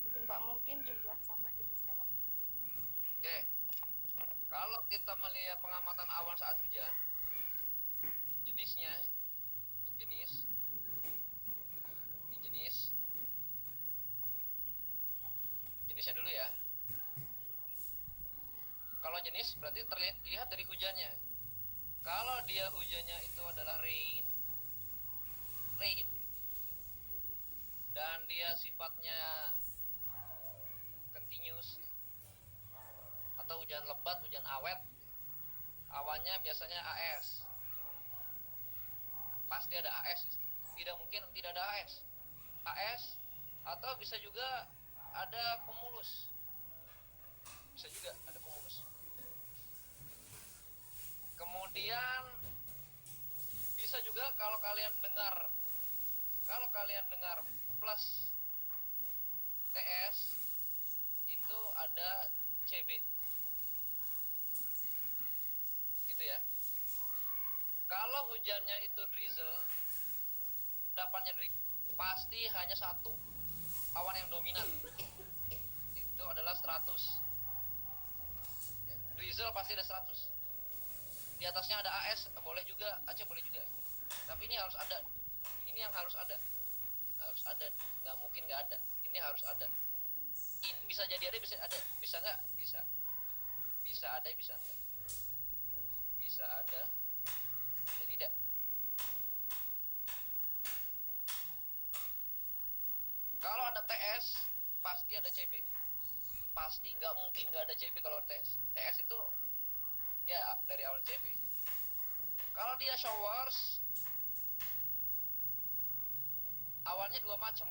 Izin Pak, mungkin jumlah sama jenisnya Pak. Oke. Kalau kita melihat pengamatan awan saat hujan, jenisnya, untuk jenis, ini jenisnya dulu ya. Kalau jenis berarti terlihat dari hujannya. Kalau dia hujannya itu adalah rain, dan dia sifatnya continuous atau hujan lebat, hujan awet, awannya biasanya AS. Pasti ada AS, tidak mungkin tidak ada AS atau bisa juga ada cumulus, kemudian bisa juga kalau kalian dengar plus TS itu ada CB gitu ya. Kalau hujannya itu drizzle, endapannya pasti hanya satu awan yang dominan itu adalah 100. Ya, Rizal pasti ada 100. Di atasnya ada AS, boleh juga, Aceh boleh juga. Tapi ini harus ada. Ini yang harus ada. Harus ada. Nggak mungkin nggak ada. Ini harus ada. Ini bisa jadi ada, bisa ada. Bisa nggak? Bisa. Bisa ada, bisa nggak? Bisa ada, bisa tidak. Kalau ada TS, pasti ada CB. Pasti, nggak mungkin nggak ada CB kalau ada TS. TS itu ya dari awal CB. Kalau dia showers, awalnya dua macam,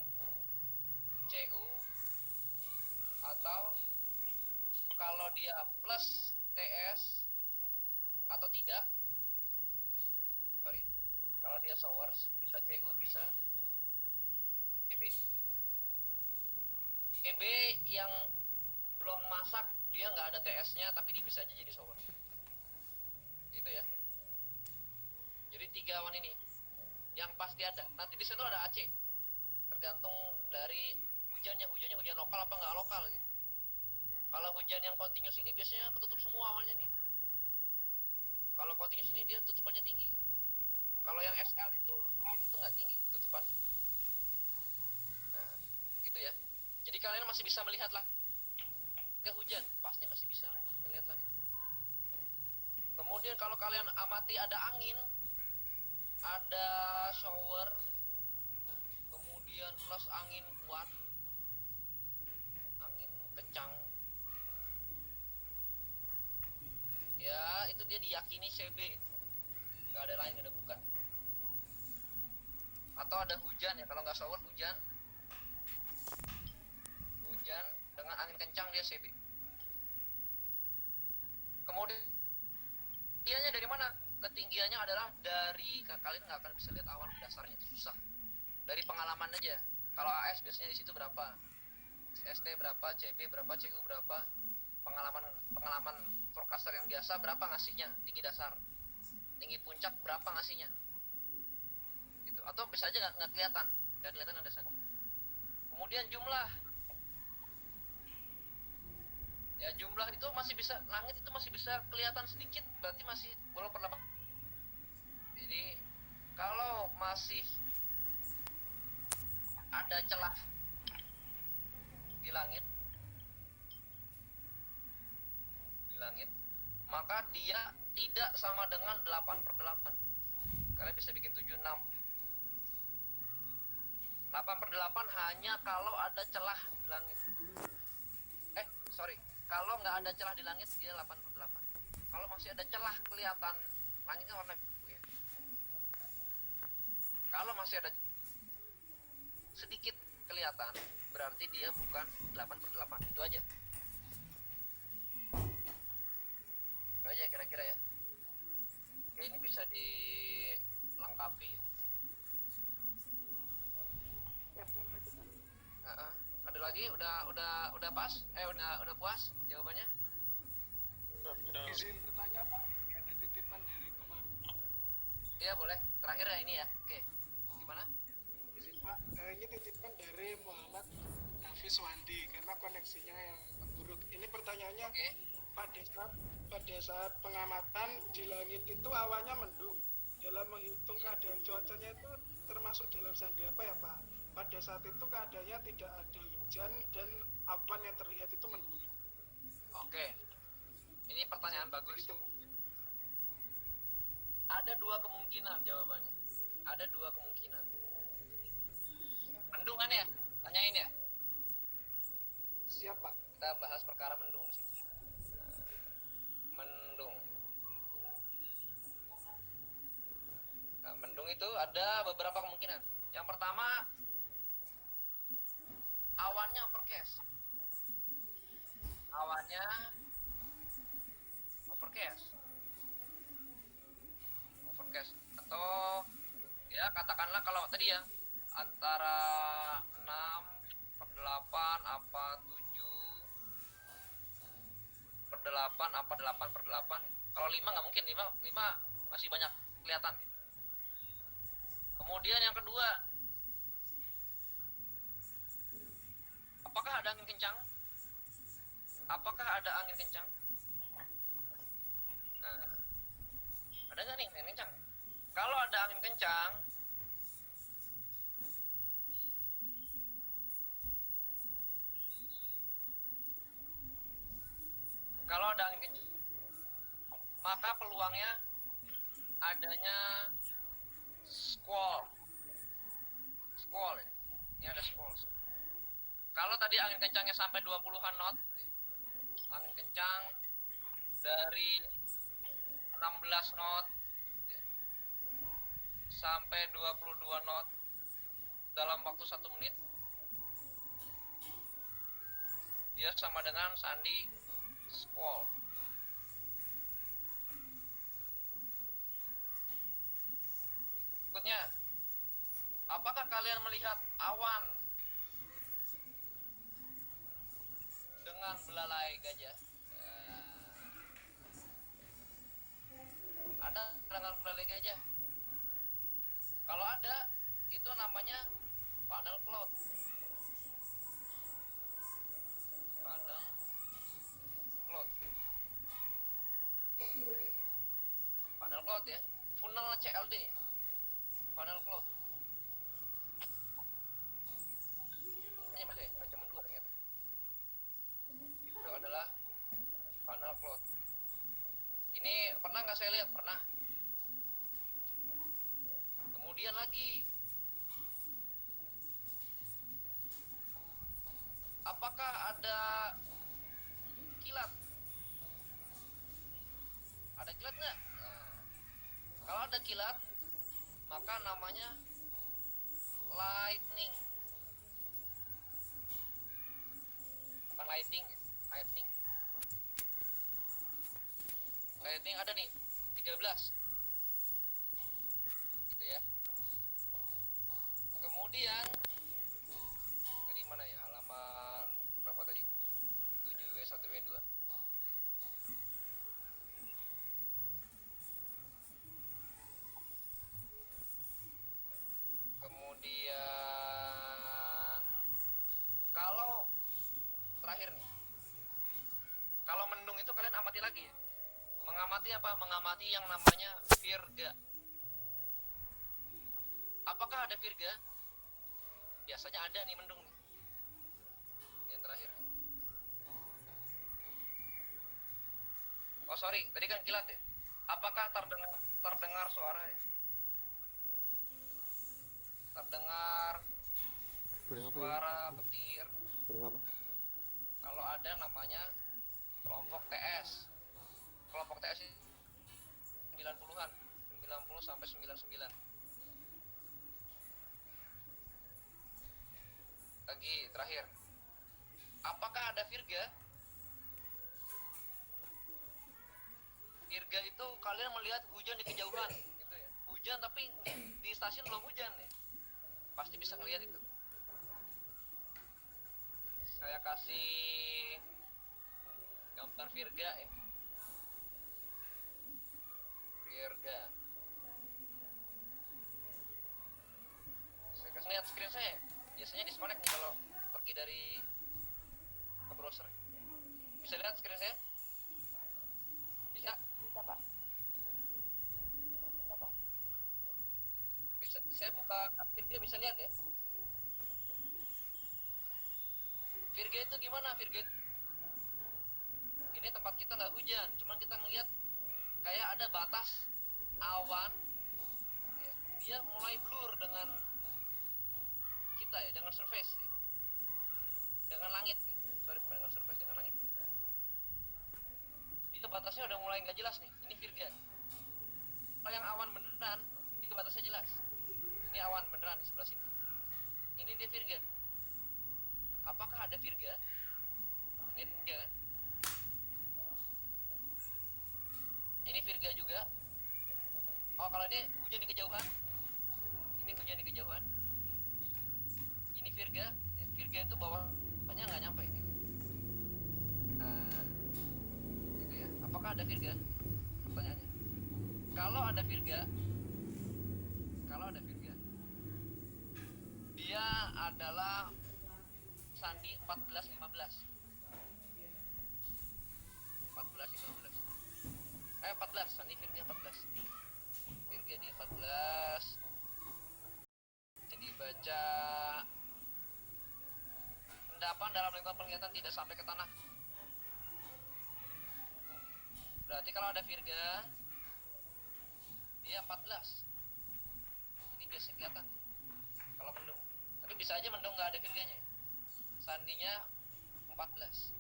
CU atau kalau dia plus TS atau tidak. Sorry, kalau dia showers bisa CU bisa CB. CB yang belum masak dia nggak ada TS-nya tapi dia bisa aja jadi shower. Itu ya. Jadi 3 awan ini yang pasti ada. Nanti di situ ada AC. Tergantung dari hujannya hujan lokal apa nggak lokal gitu. Kalau hujan yang continuous ini biasanya ketutup semua awannya nih. Kalau continuous ini dia tutupannya tinggi. Kalau yang SL itu slide itu nggak tinggi tutupannya. Nah, itu ya. Jadi kalian masih bisa melihat lah ke hujan, pasti masih bisa melihat langit. Kemudian kalau kalian amati ada angin, ada shower, kemudian plus angin kuat, angin kencang, ya itu dia diyakini CB, nggak ada lain, nggak ada bukan. Atau ada hujan ya, kalau nggak shower hujan dengan angin kencang dia CB. Kemudian ketinggiannya dari mana? Ketinggiannya adalah dari, kalian nggak akan bisa lihat awan dasarnya, itu susah. Dari pengalaman aja. Kalau AS biasanya di situ berapa? ST berapa, CB berapa, CU berapa? Pengalaman forecaster yang biasa berapa ngasihnya? Tinggi dasar, tinggi puncak berapa ngasihnya? Gitu. Atau bisa aja nggak kelihatan, ada sandi. Kemudian jumlah. Ya jumlah itu masih bisa, langit itu masih bisa kelihatan sedikit, berarti masih belum perlapan. Jadi kalau masih ada celah di langit, maka dia tidak sama dengan 8/8. Kalian bisa bikin 76. 8/8 hanya kalau ada celah di langit. Kalau nggak ada celah di langit dia 8/8. Kalau masih ada celah kelihatan langitnya warna biru ya. Kalau masih ada sedikit kelihatan berarti dia bukan 8/8. Itu aja. Itu aja kira-kira ya. Oke, ini bisa dilengkapi ya. Ada lagi? Udah pas? Udah puas jawabannya? Izin bertanya Pak, ini ada titipan dari teman. Iya boleh. Terakhir ya ini ya. Oke. Gimana? Izin Pak, ini titipan dari Muhammad Hafiz Wandi karena koneksinya yang buruk. Ini pertanyaannya, Oke. pada saat pengamatan di langit itu awannya mendung. Dalam menghitung keadaan cuacanya itu termasuk dalam sandi apa ya Pak? Pada saat itu keadaannya tidak ada hujan dan awan yang terlihat itu mendung. Oke. Ini pertanyaan bagus. Begitu. Ada 2 kemungkinan jawabannya. Ada 2 kemungkinan. Mendung kan ya? Tanyain ya? Siapa? Kita bahas perkara mendung sih. Mendung. Nah, mendung itu ada beberapa kemungkinan. Yang pertama, awannya overcast. Overcast atau ya katakanlah kalau tadi ya antara 6/8 apa 7/8 apa 8/8. Kalau 5 nggak mungkin, 5 masih banyak kelihatan. Kemudian yang kedua, ada angin kencang? Apakah ada angin kencang? Nah, ada nggak nih angin kencang? Kalau ada angin kencang, maka peluangnya adanya squall. Squall ya. Ini ada squall. Kalau tadi angin kencangnya sampai 20-an knot, angin kencang dari 16 knot sampai 22 knot dalam waktu 1 menit, dia sama dengan sandi squall. Berikutnya, apakah kalian melihat awan dengan belalai gajah? Ada dengan belalai gajah? Kalau ada, itu namanya funnel cloud. Funnel cloud. Funnel cloud ya. Funnel CLD. Funnel cloud. Ini masih cuma 2 ternyata. Itu adalah funnel cloud. Ini pernah nggak saya lihat? Pernah. Kemudian lagi, apakah ada kilat? Ada kilat nggak? Nah, kalau ada kilat, maka namanya lightning. Bukan lighting, lightning. Lightning ada nih, 13. Gitu ya. Kemudian tadi mana ya, halaman berapa tadi? 7W1W2. Kemudian kalau terakhir nih, kalau mendung itu kalian amati lagi ya. Mengamati apa? Mengamati yang namanya virga. Apakah ada virga? Biasanya ada nih mendung nih. Yang terakhir. Oh sorry, tadi kan kilat ya. Apakah terdengar suara ya? Terdengar suara petir. Burung apa? Kalau ada namanya kelompok TS. Kelompok TS ini 90-an, 90 sampai 99. Lagi terakhir. Apakah ada virga? Virga itu kalian melihat hujan di kejauhan gitu ya. Hujan tapi di stasiun belum hujan ya. Pasti bisa ngelihat itu. Saya kasih gambar virga ya. Virga. Saya kasih lihat screen saya. Biasanya disconnect nih kalau pergi dari ke browser. Bisa lihat screen saya? Bisa? Bisa Pak. Bisa Pak. Bisa. Saya buka Virga, bisa lihat ya. Virga itu gimana? Virga ini tempat kita nggak hujan, cuman kita ngelihat kayak ada batas awan ya. Dia mulai blur dengan kita ya, dengan surface ya. Dengan langit ya. Sorry, bukan dengan surface, dengan langit. Itu batasnya udah mulai nggak jelas nih. Ini virga. Kalau yang awan beneran itu batasnya jelas. Ini awan beneran di sebelah sini. Ini dia virga. Apakah ada virga? Ini dia kan? Ini virga juga. Oh, kalau ini hujan di kejauhan. Ini hujan di kejauhan. Ini virga. Virga itu bawahnya nggak nyampe. Nah, gitu ya. Apakah ada virga? Pertanyaannya. Kalau ada virga, dia adalah Sandi 14-15. 14-15. 14, Sandi Virga 14. Virga di 14. Ini dibaca endapan dalam lingkungan penglihatan tidak sampai ke tanah. Berarti kalau ada Virga dia 14. Ini biasanya kelihatan kalau mendung. Tapi bisa aja mendung nggak ada Virganya. Sandinya 14.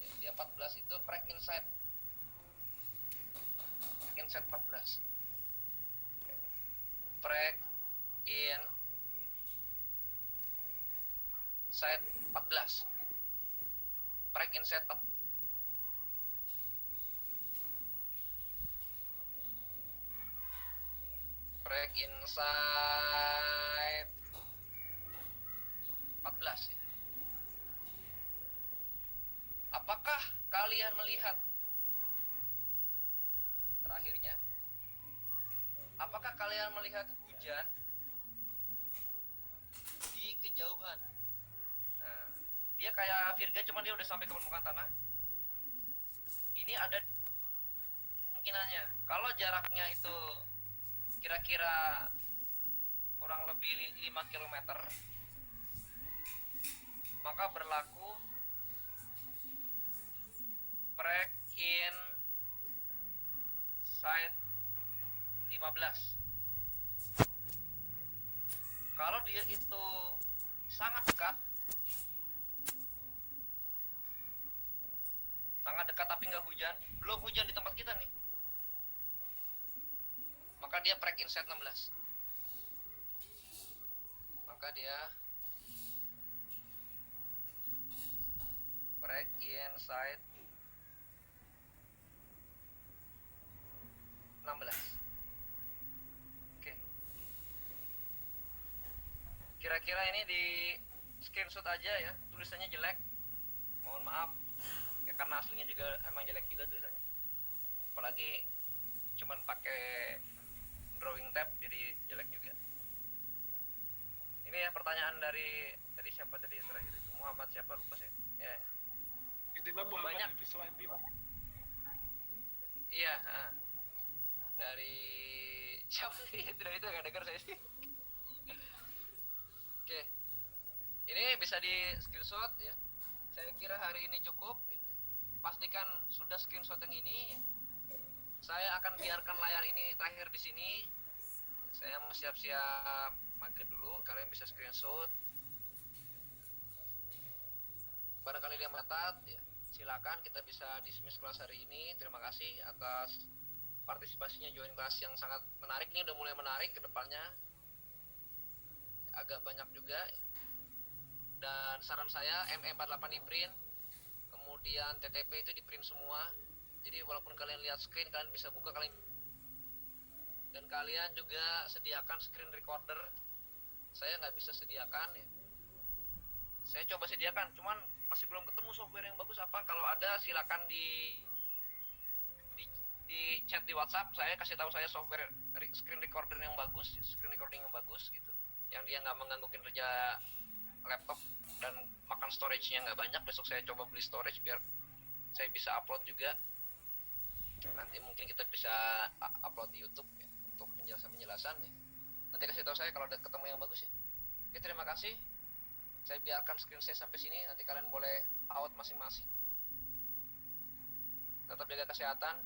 Ya, dia 14 itu break inside. Break inside 14. Break in side 14. Break inside 14. Break inside 14 ya. Apakah kalian melihat terakhirnya? Apakah kalian melihat hujan di kejauhan? Nah, dia kayak Virga cuman dia udah sampai ke permukaan tanah. Ini ada kemungkinannya. Kalau jaraknya itu kira-kira kurang lebih 5 km, maka berlaku break in side 15. Kalau dia itu sangat dekat tapi nggak hujan, belum hujan di tempat kita nih, maka dia break inside 16. Maka dia break inside 16. Oke. Kira-kira ini di screenshot aja ya, tulisannya jelek. Mohon maaf. Ya karena aslinya juga emang jelek juga tulisannya. Apalagi cuman pakai drawing tab jadi jelek juga. Ini ya pertanyaan dari siapa tadi terakhir itu, Muhammad siapa lupa sih. Ya. Itu Muhammad Banyak. Fiswandi. Iya, dari siapa sih? Tidak itu nggak dengar saya sih. Oke, ini bisa di screenshot ya. Saya kira hari ini cukup. Pastikan sudah screenshot yang ini. Saya akan biarkan layar ini terakhir di sini. Saya mau siap-siap maghrib dulu. Kalian bisa screenshot. Barangkali dia mencatat, ya silakan kita bisa dismiss kelas hari ini. Terima kasih atas partisipasinya join kelas yang sangat menarik. Ini udah mulai menarik ke depannya, agak banyak juga. Dan saran saya ME48 di print, kemudian TTP itu di print semua. Jadi walaupun kalian lihat screen, kalian bisa buka kalian. Dan kalian juga sediakan screen recorder. Saya nggak bisa sediakan ya. Saya coba sediakan, cuman masih belum ketemu software yang bagus apa. Kalau ada silakan di chat di WhatsApp, saya kasih tahu saya software screen recorder yang bagus, screen recording yang bagus gitu, yang dia nggak mengganggu kinerja laptop dan makan storage-nya nggak banyak. Besok saya coba beli storage biar saya bisa upload juga. Nanti mungkin kita bisa upload di YouTube ya, untuk penjelasan ya. Nanti kasih tahu saya kalau ada ketemu yang bagus ya. Oke, terima kasih. Saya biarkan screen saya sampai sini. Nanti kalian boleh out masing-masing. Tetap jaga kesehatan.